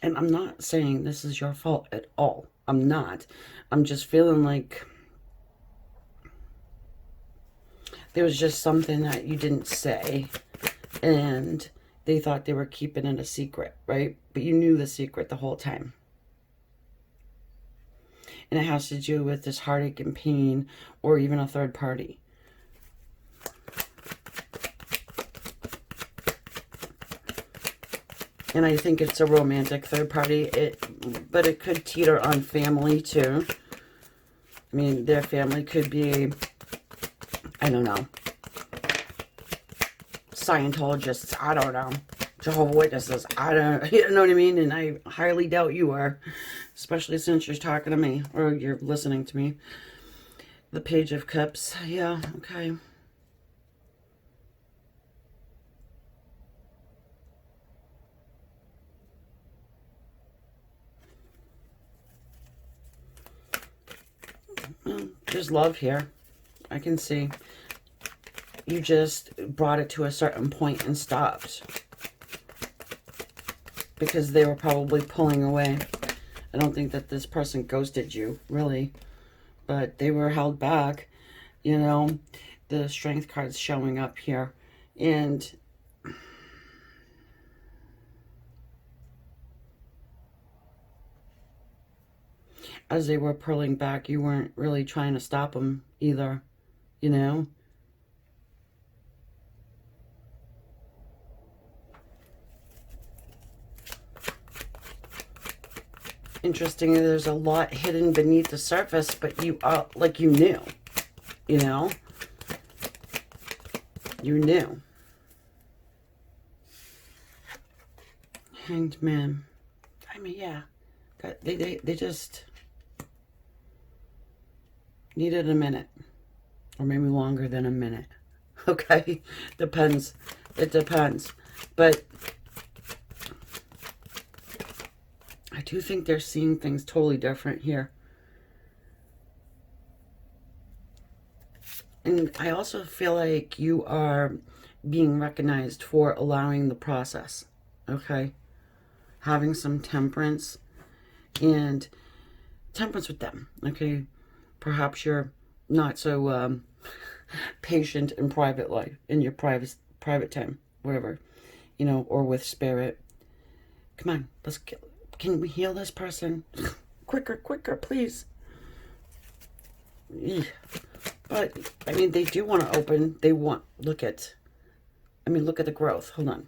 I'm not saying this is your fault at all. I'm not. I'm just feeling like there was just something that you didn't say, and they thought they were keeping it a secret, right? But you knew the secret the whole time. And it has to do with this heartache and pain, or even a third party. And I think it's a romantic third party, but it could teeter on family too. I mean, their family could be, I don't know, Scientologists, I don't know, Jehovah's Witnesses, I don't, you know what I mean? And I highly doubt you are, especially since you're talking to me, or you're listening to me. The Page of Cups, yeah, okay. Well, there's love here. I can see. You just brought it to a certain point and stopped. Because they were probably pulling away. I don't think that this person ghosted you, really. But they were held back. You know, the Strength card's showing up here. And as they were pulling back, you weren't really trying to stop them either, you know? Interestingly, there's a lot hidden beneath the surface, but you, like you knew, you know? You knew. Hanged Man. I mean, yeah. They just needed a minute, or maybe longer than a minute. Okay, depends. It depends. But I do think they're seeing things totally different here. And I also feel like you are being recognized for allowing the process. Okay, having some temperance, and temperance with them. Okay, Perhaps you're not so patient in private life, in your private time, wherever, or with spirit. Come on, can we heal this person? Quicker, quicker, please. But, I mean, they do want to open. They want, look at the growth. Hold on.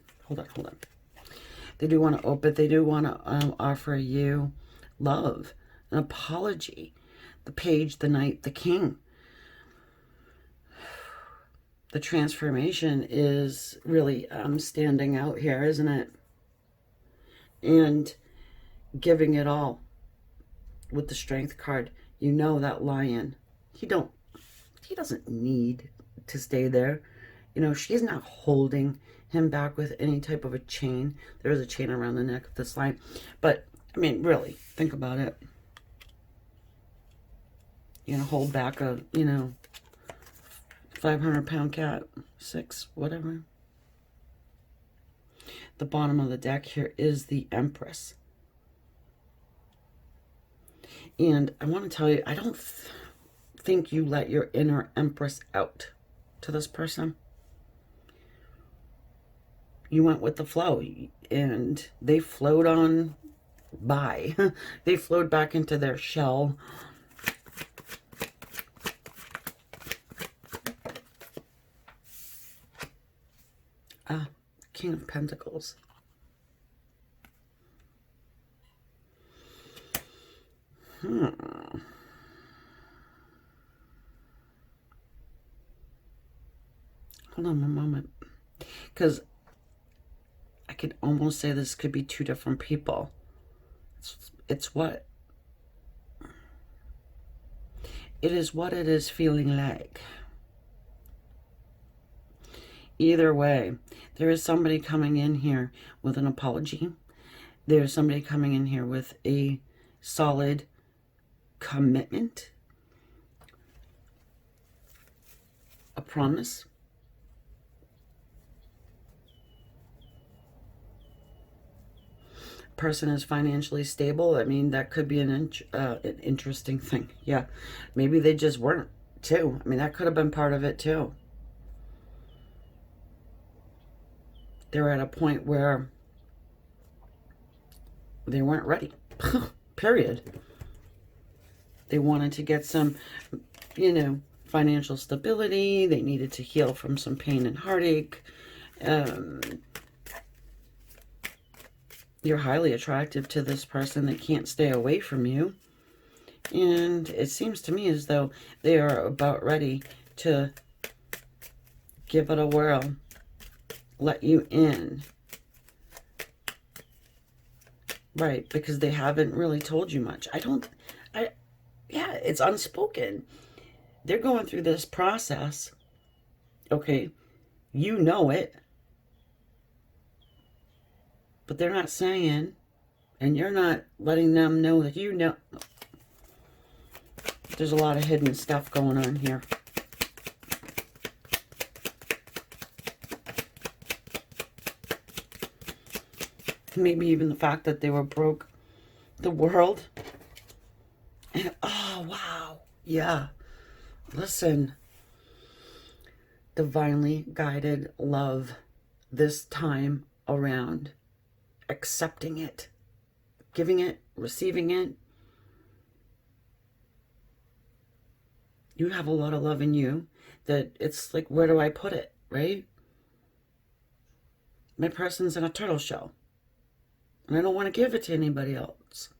They do want to open. They do want to offer you love, an apology. The page, the knight, the king. The transformation is really standing out here, isn't it? And giving it all with the strength card. You know that lion. He doesn't need to stay there. She's not holding him back with any type of a chain. There is a chain around the neck of this lion. But, I mean, really, think about it. You're going to hold back a, 500-pound cat, 6, whatever. The bottom of the deck here is the Empress. And I want to tell you, I don't think you let your inner Empress out to this person. You went with the flow, and they flowed on by. They flowed back into their shell. King of Pentacles. Hold on a moment. Because I could almost say this could be two different people. It's what? It is what it is feeling like. Either way, there is somebody coming in here with an apology. There's somebody coming in here with a solid commitment, a promise. Person is financially stable. I mean, that could be an interesting thing. Yeah, maybe they just weren't too. I mean, that could have been part of it too. They're at a point where they weren't ready. Period. They wanted to get some, financial stability. They needed to heal from some pain and heartache. You're highly attractive to this person. They can't stay away from you. And it seems to me as though they are about ready to give it a whirl. Let you in. Right, because they haven't really told you much. Yeah, it's unspoken. They're going through this process. Okay, you know it. But they're not saying, and you're not letting them know that you know. There's a lot of hidden stuff going on here. Maybe even the fact that they were broke the world. And, oh, wow. Yeah. Listen. Divinely guided love this time around. Accepting it. Giving it. Receiving it. You have a lot of love in you that it's like, where do I put it, right? My person's in a turtle shell. And I don't want to give it to anybody else.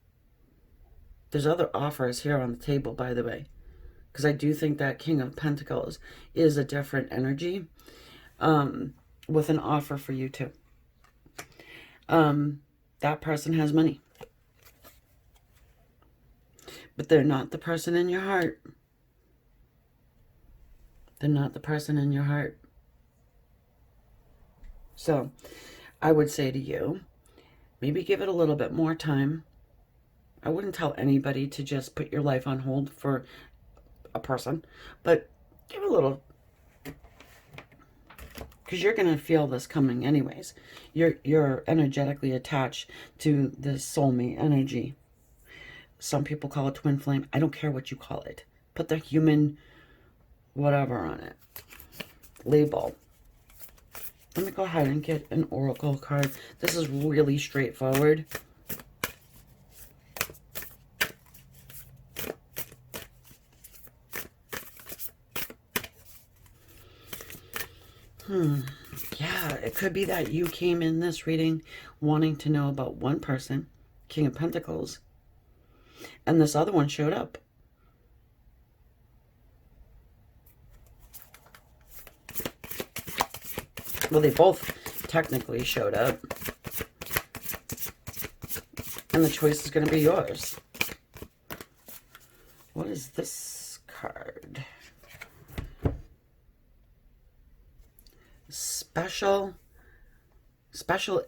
There's other offers here on the table, by the way. Because I do think that King of Pentacles is a different energy. With an offer for you too. That person has money. But they're not the person in your heart. They're not the person in your heart. So, I would say to you, maybe give it a little bit more time. I wouldn't tell anybody to just put your life on hold for a person, but give it a little, because you're going to feel this coming anyways. You're energetically attached to this soulmate energy. Some people call it twin flame. I don't care what you call it. put the human whatever on it. Label. Let me go ahead and get an oracle card. This is really straightforward. Yeah, it could be that you came in this reading wanting to know about one person, King of Pentacles, and this other one showed up. Well, they both technically showed up. And the choice is going to be yours. What is this card? Special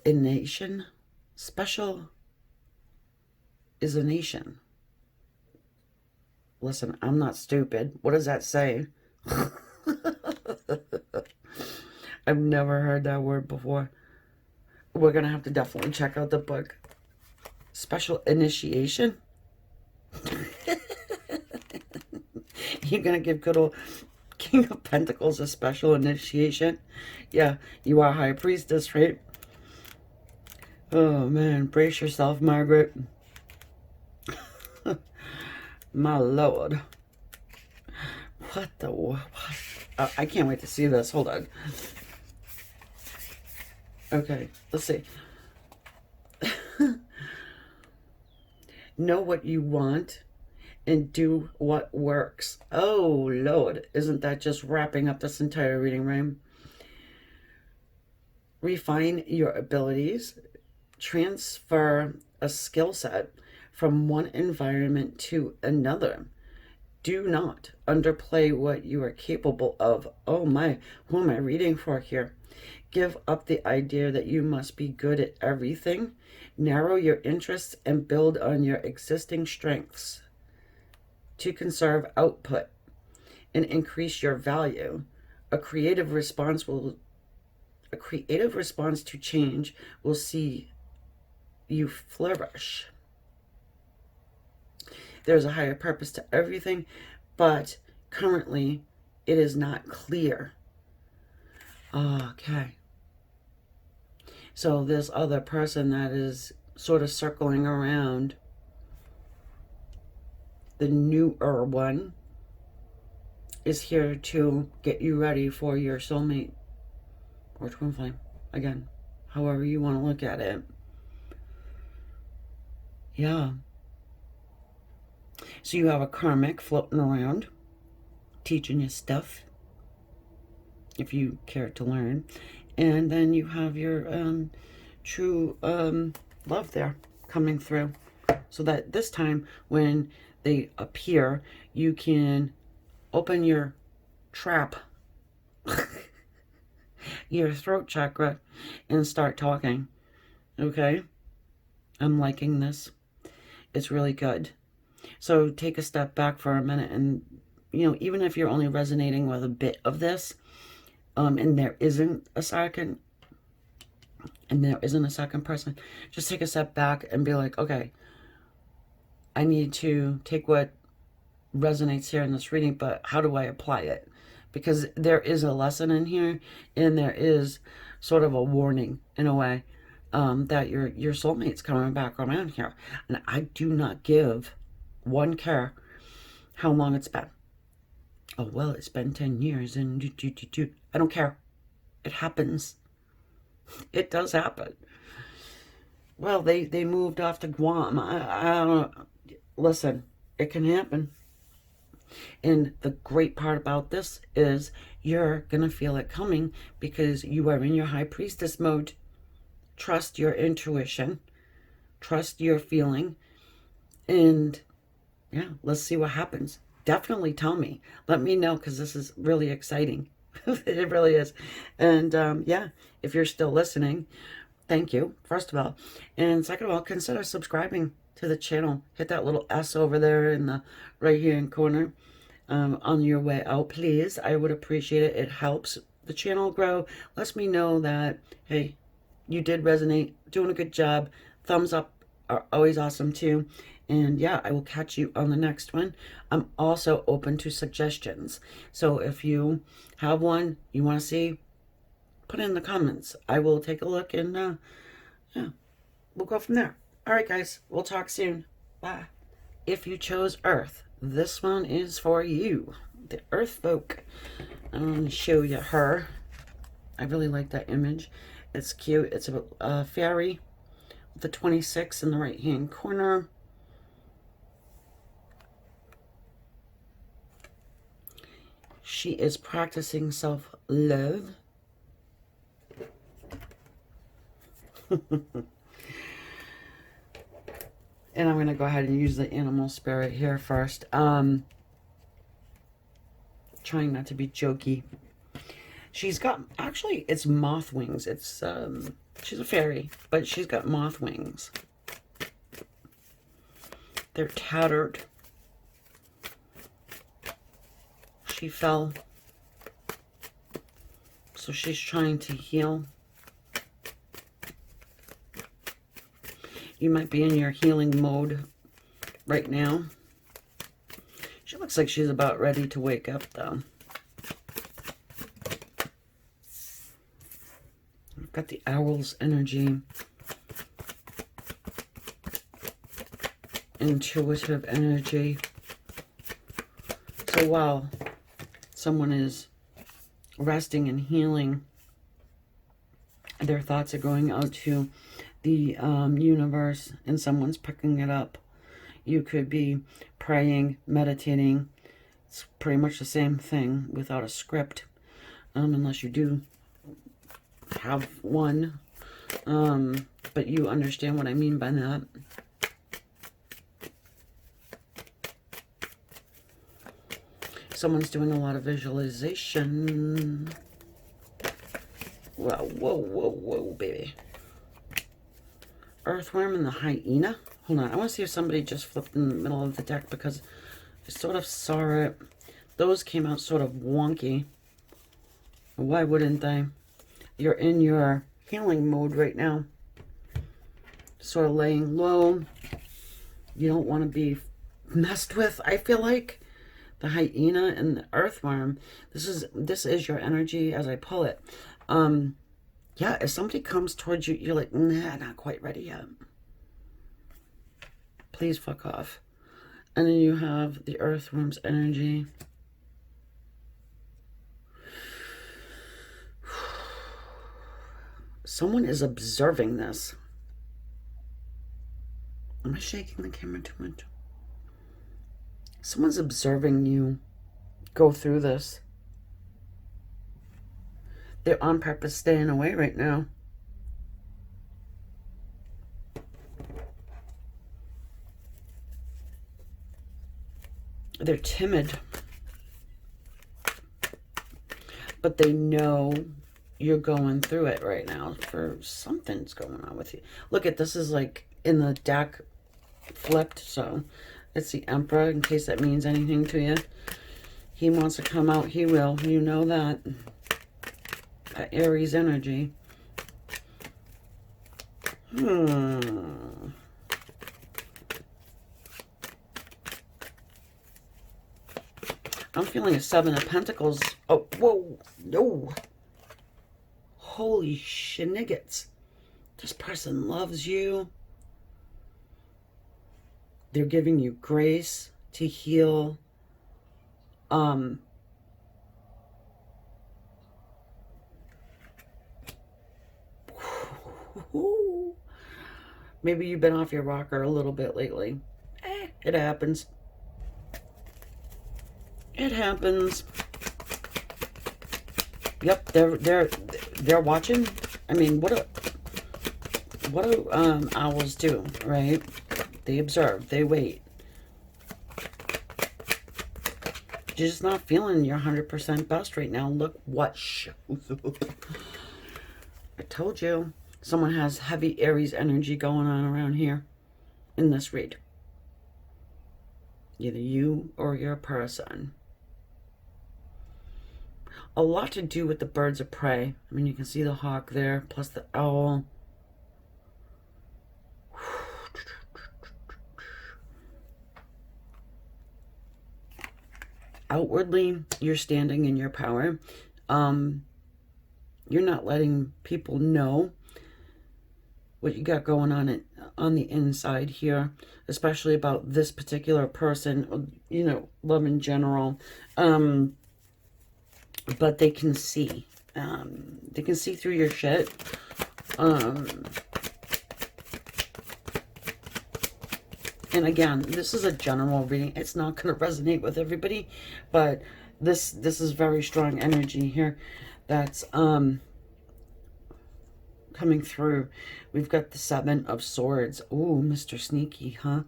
nation. Special is a nation. Listen, I'm not stupid. What does that say? I've never heard that word before. We're going to have to definitely check out the book. Special initiation? You're going to give good old King of Pentacles a special initiation? Yeah, you are High Priestess, right? Oh, man. Brace yourself, Margaret. My Lord. What the... What? I can't wait to see this. Hold on. Okay, let's see. Know what you want and do what works. Oh, Lord. Isn't that just wrapping up this entire reading, right? Refine your abilities. Transfer a skill set from one environment to another. Do not underplay what you are capable of. Oh my, who am I reading for here? Give up the idea that you must be good at everything. Narrow your interests and build on your existing strengths to conserve output and increase your value. A creative response to change will see you flourish. There's a higher purpose to everything, but currently it is not clear. Okay. So this other person that is sort of circling around, the newer one, is here to get you ready for your soulmate or twin flame. Again, however you want to look at it. Yeah. So you have a karmic floating around, teaching you stuff, if you care to learn. And then you have your true love there coming through. So that this time when they appear, you can open your trap, your throat chakra, and start talking. Okay? I'm liking this. It's really good. So take a step back for a minute and, you know, even if you're only resonating with a bit of this, and there isn't a second person, just take a step back and be like, okay, I need to take what resonates here in this reading, but how do I apply it? Because there is a lesson in here, and there is sort of a warning in a way, that your soulmate's coming back around here. And I do not give one care how long it's been. Oh, well, it's been 10 years and I don't care. It happens. It does happen. Well, they moved off to Guam. I don't know. Listen, it can happen. And the great part about this is you're going to feel it coming because you are in your High Priestess mode. Trust your intuition. Trust your feeling. And yeah, let's see what happens. Definitely tell me. Let me know, because this is really exciting. It really is. And yeah, if you're still listening, thank you, first of all. And second of all, consider subscribing to the channel. Hit that little S over there in the right-hand corner on your way out, please. I would appreciate it. It helps the channel grow. Lets me know that, hey, you did resonate, doing a good job. Thumbs up are always awesome too. And yeah, I will catch you on the next one. I'm also open to suggestions. So if you have one you want to see, put it in the comments. I will take a look and yeah, we'll go from there. All right, guys, we'll talk soon. Bye. If you chose Earth, this one is for you. The Earth folk. I'm going to show you her. I really like that image. It's cute. It's a fairy with the 26 in the right hand corner. She is practicing self-love. And I'm going to go ahead and use the animal spirit here first. Trying not to be jokey. She's got, actually, it's moth wings. It's, she's a fairy, but she's got moth wings. They're tattered. She fell. So she's trying to heal. You might be in your healing mode right now. She looks like she's about ready to wake up, though. I've got the owl's energy. Intuitive energy. So while someone is resting and healing, their thoughts are going out to the universe, and someone's picking it up. You could be praying, meditating. It's pretty much the same thing without a script, unless you do have one. But you understand what I mean by that. Someone's doing a lot of visualization. Whoa, whoa, whoa, whoa, baby. Earthworm and the hyena. Hold on, I want to see if somebody just flipped in the middle of the deck, because I sort of saw it. Those came out sort of wonky. Why wouldn't they? You're in your healing mode right now. Sort of laying low. You don't want to be messed with, I feel like. The hyena and the earthworm. This is your energy as I pull it. Yeah, if somebody comes towards you, you're like, nah, not quite ready yet. Please fuck off. And then you have the earthworm's energy. Someone is observing this. Am I shaking the camera too much? Someone's observing you go through this. They're on purpose staying away right now. They're timid. But they know you're going through it right now. For something's going on with you. Look at this, is like in the deck flipped, so it's the Emperor, in case that means anything to you. He wants to come out, he will. You know that. Aries energy. I'm feeling a 7 of Pentacles. Oh, whoa, no. Holy shenigans. This person loves you. They're giving you grace to heal. Maybe you've been off your rocker a little bit lately. It happens. It happens. Yep, they're watching. I mean, what do owls do, right? They observe, they wait. You're just not feeling your 100% best right now. Look what shows up. I told you. Someone has heavy Aries energy going on around here in this read. Either you or your person. A lot to do with the birds of prey. I mean, you can see the hawk there, plus the owl. outwardly, you're standing in your power. You're not letting people know what you got going on the inside here, especially about this particular person, you know, love in general. But they can see. They can see through your shit. And again, this is a general reading. It's not going to resonate with everybody, but this is very strong energy here that's coming through. We've got the 7 of Swords. Ooh, Mr. Sneaky, huh?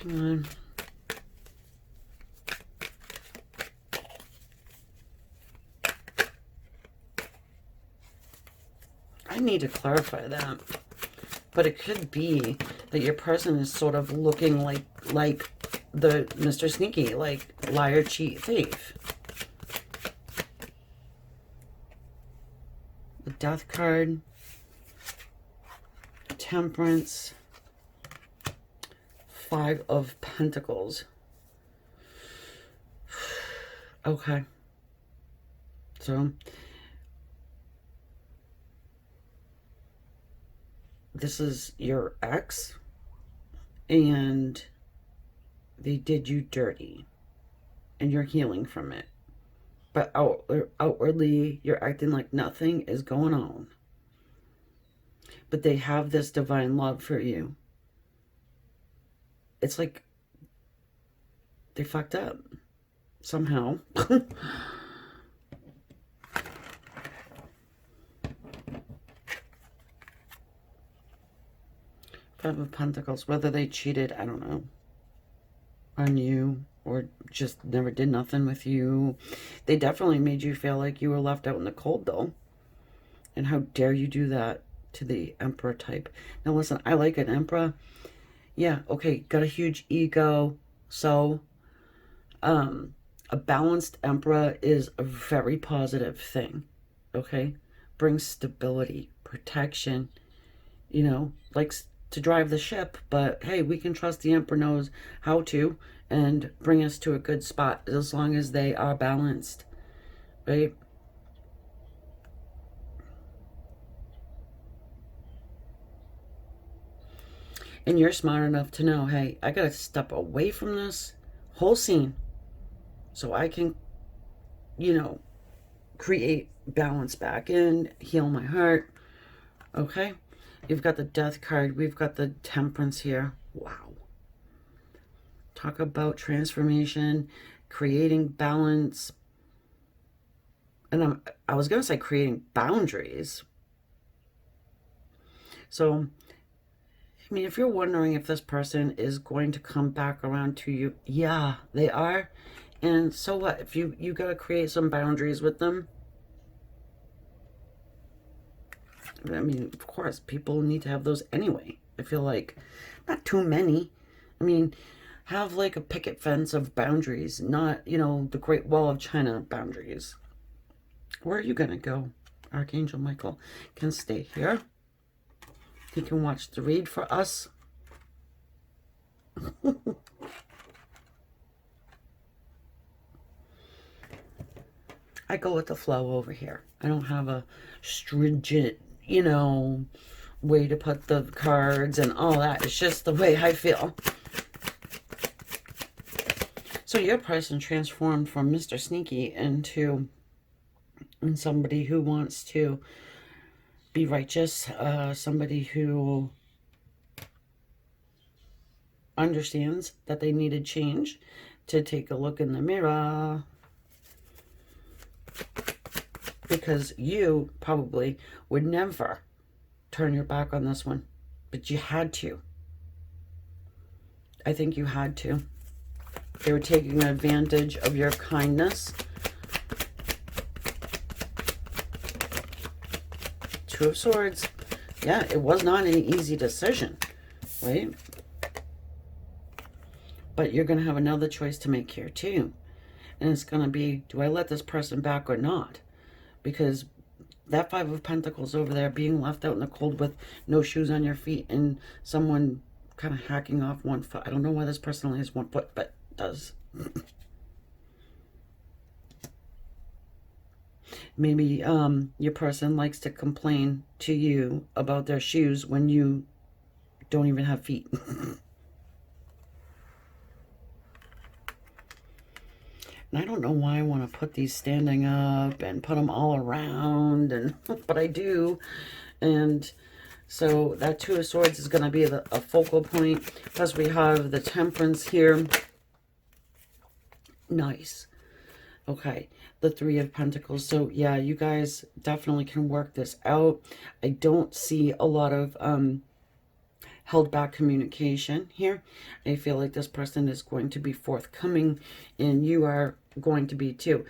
Hang on. I need to clarify that. But it could be that your person is sort of looking like the Mr. Sneaky, like liar, cheat, thief. The Death card. Temperance. 5 of Pentacles. Okay. So this is your ex, and they did you dirty, and you're healing from it. But outwardly, you're acting like nothing is going on. But they have this divine love for you. It's like they fucked up somehow. 5 of Pentacles. Whether they cheated, I don't know, on you, or just never did nothing with you. They definitely made you feel like you were left out in the cold, though. And how dare you do that to the Emperor type. Now, listen, I like an Emperor. Yeah, okay, got a huge ego. So, a balanced Emperor is a very positive thing, okay? Brings stability, protection, you know, likes to drive the ship, but hey, we can trust the Emperor knows how to and bring us to a good spot as long as they are balanced, right? And you're smart enough to know, hey, I gotta step away from this whole scene so I can, you know, create balance back in, heal my heart. Okay? You've got the Death card. We've got the Temperance here. Wow. Talk about transformation, creating balance. And I was going to say creating boundaries. So, I mean, if you're wondering if this person is going to come back around to you, yeah, they are. And so what? If you got to create some boundaries with them, I mean, of course, people need to have those anyway. I feel like not too many. I mean, have like a picket fence of boundaries, not, you know, the Great Wall of China boundaries. Where are you going to go? Archangel Michael can stay here. He can watch the read for us. I go with the flow over here. I don't have a stringent, you know, way to put the cards and all that. It's just the way I feel. So your person transformed from Mr. Sneaky into somebody who wants to be righteous, somebody who understands that they needed change, to take a look in the mirror, because you probably would never turn your back on this one, but you had to. I think you had to. They were taking advantage of your kindness. 2 of Swords. Yeah, it was not an easy decision, right? But you're going to have another choice to make here too. And it's going to be, do I let this person back or not? Because that Five of Pentacles over there, being left out in the cold with no shoes on your feet and someone kind of hacking off one foot. I don't know why this person only has one foot, but does. Maybe your person likes to complain to you about their shoes when you don't even have feet. And I don't know why I want to put these standing up and put them all around, and but I do. And so that Two of Swords is going to be a focal point. Plus we have the Temperance here. Nice. Okay, the Three of Pentacles. So yeah, you guys definitely can work this out. I don't see a lot of held back communication here. I feel like this person is going to be forthcoming, and you are going to be too.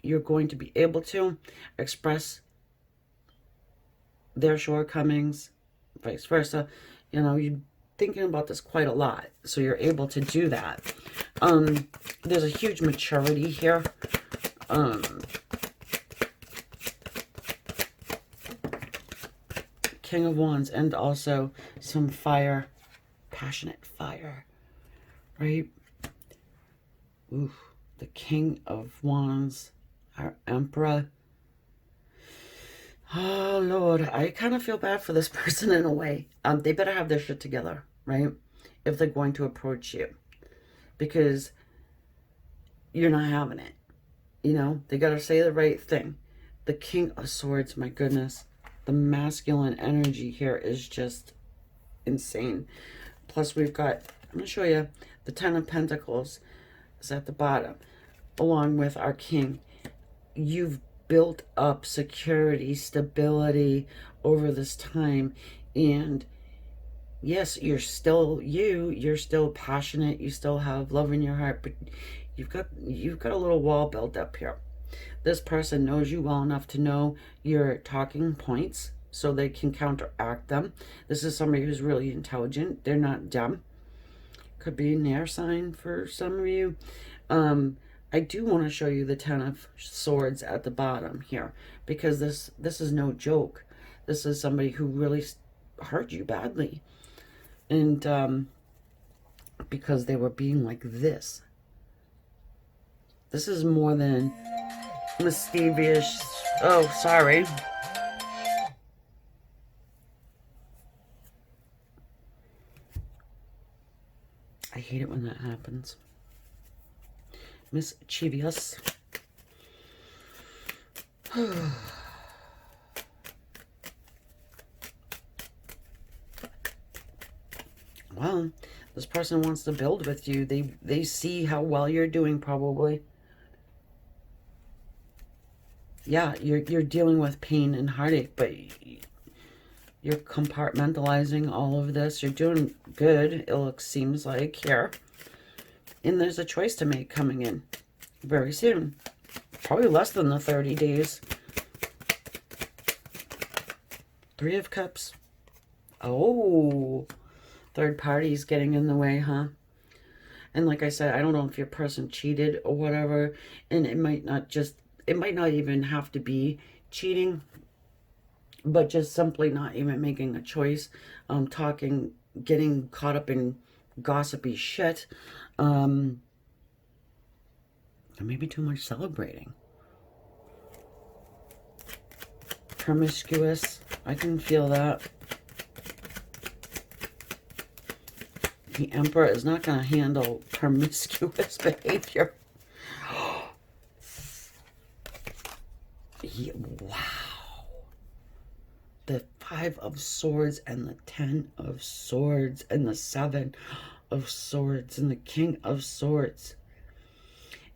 You're going to be able to express their shortcomings, vice versa. You know, you're thinking about this quite a lot, so you're able to do that. There's a huge maturity here. King of Wands, and also some fire, passionate fire, right? Ooh, the King of Wands, our Emperor. Oh, Lord, I kind of feel bad for this person in a way. They better have their shit together, right? If they're going to approach you. Because you're not having it. You know, they got to say the right thing. The King of Swords, my goodness. The masculine energy here is just insane. Plus we've got, I'm going to show you, the Ten of Pentacles is at the bottom, along with our King. You've built up security, stability over this time, and yes, you're still you're still passionate, you still have love in your heart, but you've got a little wall built up here. This person knows you well enough to know your talking points so they can counteract them. This is somebody who's really intelligent. They're not dumb. Could be an air sign for some of you. I do want to show you the Ten of Swords at the bottom here, because this is no joke. This is somebody who really hurt you badly. And because they were being like this. This is more than mischievous. Oh, sorry. I hate it when that happens. Mischievous. Well, this person wants to build with you. They see how well you're doing, probably. Yeah, you're dealing with pain and heartache, but you're compartmentalizing all of this. You're doing good, it seems like, here. And there's a choice to make coming in very soon. Probably less than the 30 days. Three of Cups. Oh, third party's getting in the way, huh? And like I said, I don't know if your person cheated or whatever, and it might not even have to be cheating, but just simply not even making a choice, getting caught up in gossipy shit, or maybe too much celebrating. Promiscuous, I can feel that. The Emperor is not going to handle promiscuous behavior. Yeah, wow. The Five of Swords and the Ten of Swords and the Seven of Swords and the King of Swords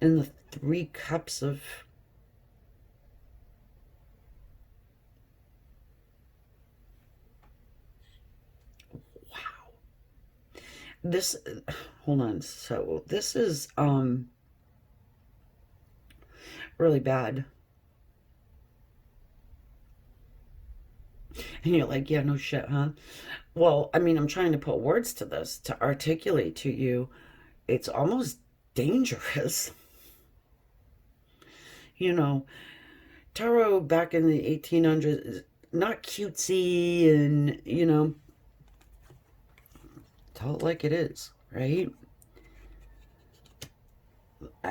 and the Three Cups of... Wow. This, hold on, so this is really bad. And you're like, yeah, no shit, huh? Well, I mean, I'm trying to put words to this, to articulate to you. it's almost dangerous. You know, tarot back in the 1800s is not cutesy and, you know, tell it like it is, right?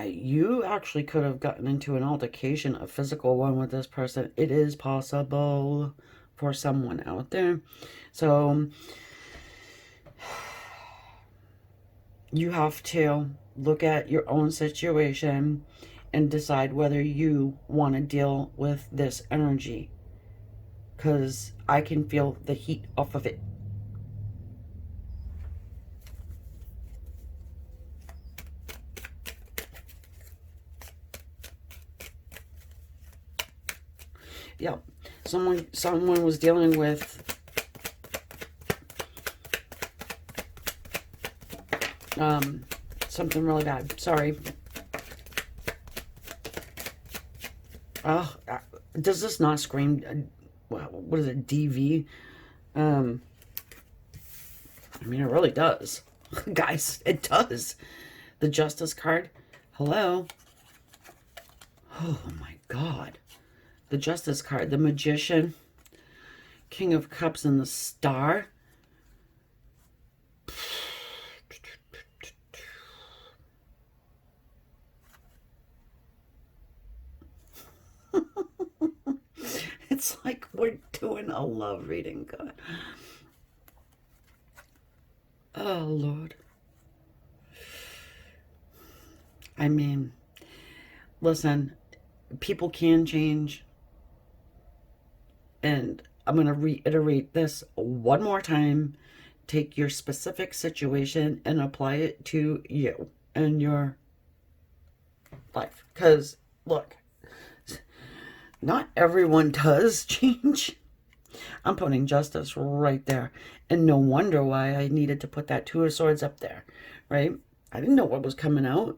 You actually could have gotten into an altercation, a physical one with this person. It is possible for someone out there. So you have to look at your own situation and decide whether you want to deal with this energy, because I can feel the heat off of it. Yeah, someone was dealing with something really bad. Sorry. Oh, does this not scream? What is it? DV? I mean, it really does, guys. It does. The Justice card. Hello. Oh my God. The Justice card. The Magician. King of Cups and the Star. It's like we're doing a love reading, God. Oh, Lord. I mean, listen, people can change. And I'm going to reiterate this one more time. Take your specific situation and apply it to you and your life. Because, look, not everyone does change. I'm putting Justice right there. And no wonder why I needed to put that Two of Swords up there, right? I didn't know what was coming out.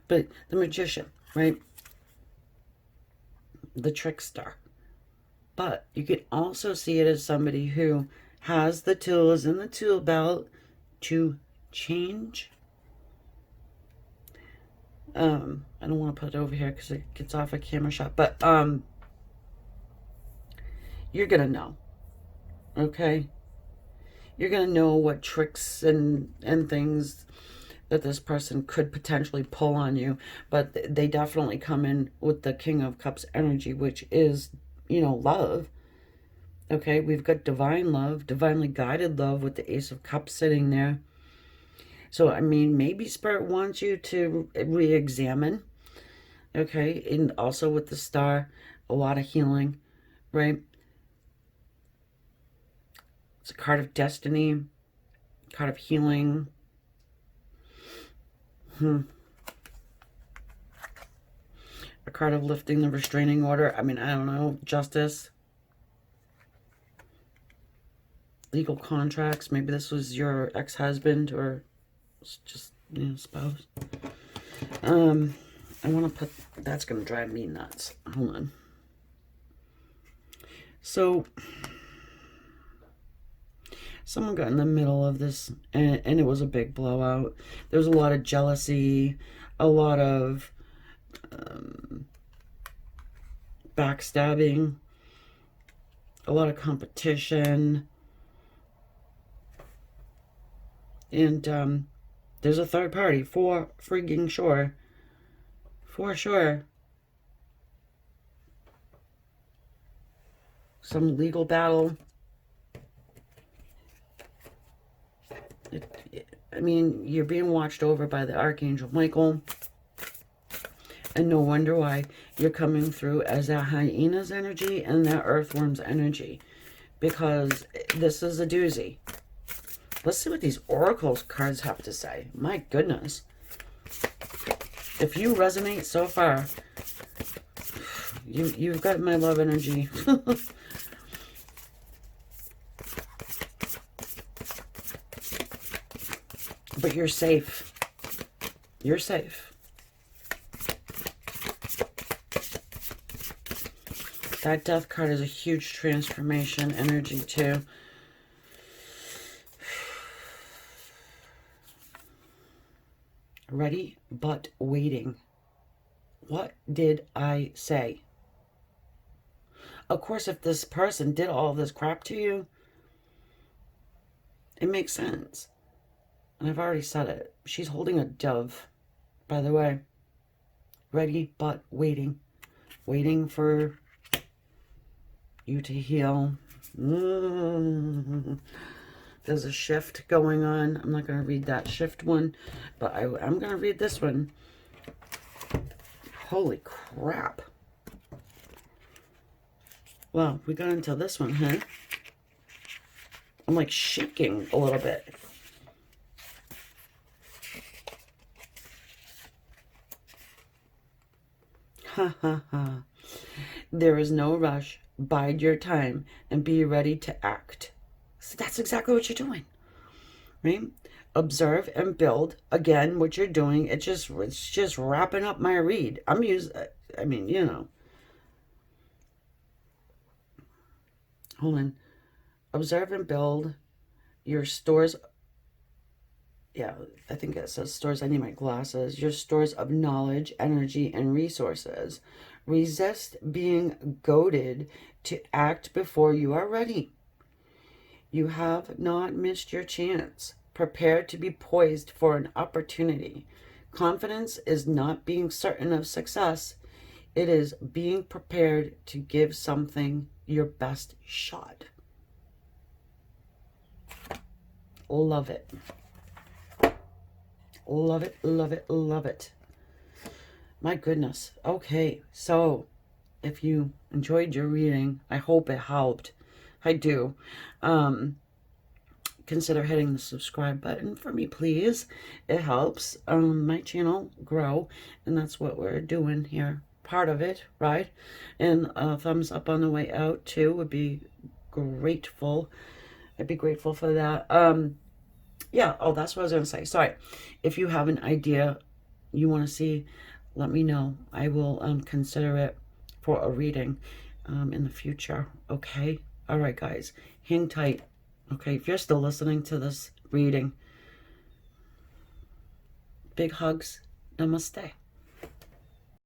But the Magician, right? The Trickster. But you can also see it as somebody who has the tools in the tool belt to change. I don't want to put it over here because it gets off a camera shot. But you're going to know. Okay? You're going to know what tricks and things that this person could potentially pull on you. But they definitely come in with the King of Cups energy, which is, you know, love. Okay, we've got divine love, divinely guided love with the Ace of Cups sitting there. So, I mean, maybe Spirit wants you to re-examine. Okay, and also with the Star, a lot of healing, right? It's a card of destiny, card of healing. A card of lifting the restraining order. I mean, I don't know. Justice. Legal contracts. Maybe this was your ex-husband or just, you know, spouse. I want to put... That's going to drive me nuts. Hold on. So, someone got in the middle of this, and it was a big blowout. There was a lot of jealousy, a lot of backstabbing, a lot of competition. And there's a third party, for freaking sure. For sure. Some legal battle. I mean, you're being watched over by the Archangel Michael. And no wonder why you're coming through as that hyena's energy and that earthworm's energy. Because this is a doozy. Let's see what these oracle cards have to say. My goodness. If you resonate so far, you've got my love energy. But you're safe. You're safe. That Death card is a huge transformation energy too. Ready but waiting. What did I say? Of course, if this person did all this crap to you, it makes sense. And I've already said it. She's holding a dove, by the way. Ready but waiting. Waiting for you to heal. There's a shift going on. I'm not going to read that shift one, but I'm going to read this one. Holy crap. Well, we got into this one, huh? I'm like shaking a little bit. Ha ha ha. There is no rush. Bide your time and be ready to act. So that's exactly what you're doing, right? Observe and build. Again, what you're doing, it's just wrapping up my read. I mean, you know. Hold on. Observe and build your stores. Yeah, I think it says stores. I need my glasses. Your stores of knowledge, energy, and resources. Resist being goaded to act before you are ready. You have not missed your chance. Prepare to be poised for an opportunity. Confidence is not being certain of success. It is being prepared to give something your best shot. Love it. Love it, love it, love it. My goodness. Okay, so if you enjoyed your reading, I hope it helped. I do. Consider hitting the subscribe button for me, please. It helps my channel grow, and that's what we're doing here. Part of it, right? And a thumbs up on the way out, too, would be grateful. I'd be grateful for that. Yeah, oh, that's what I was going to say. Sorry. If you have an idea you want to see, let me know. I will consider it for a reading in the future. Okay? All right, guys. Hang tight. Okay, if you're still listening to this reading, big hugs. Namaste.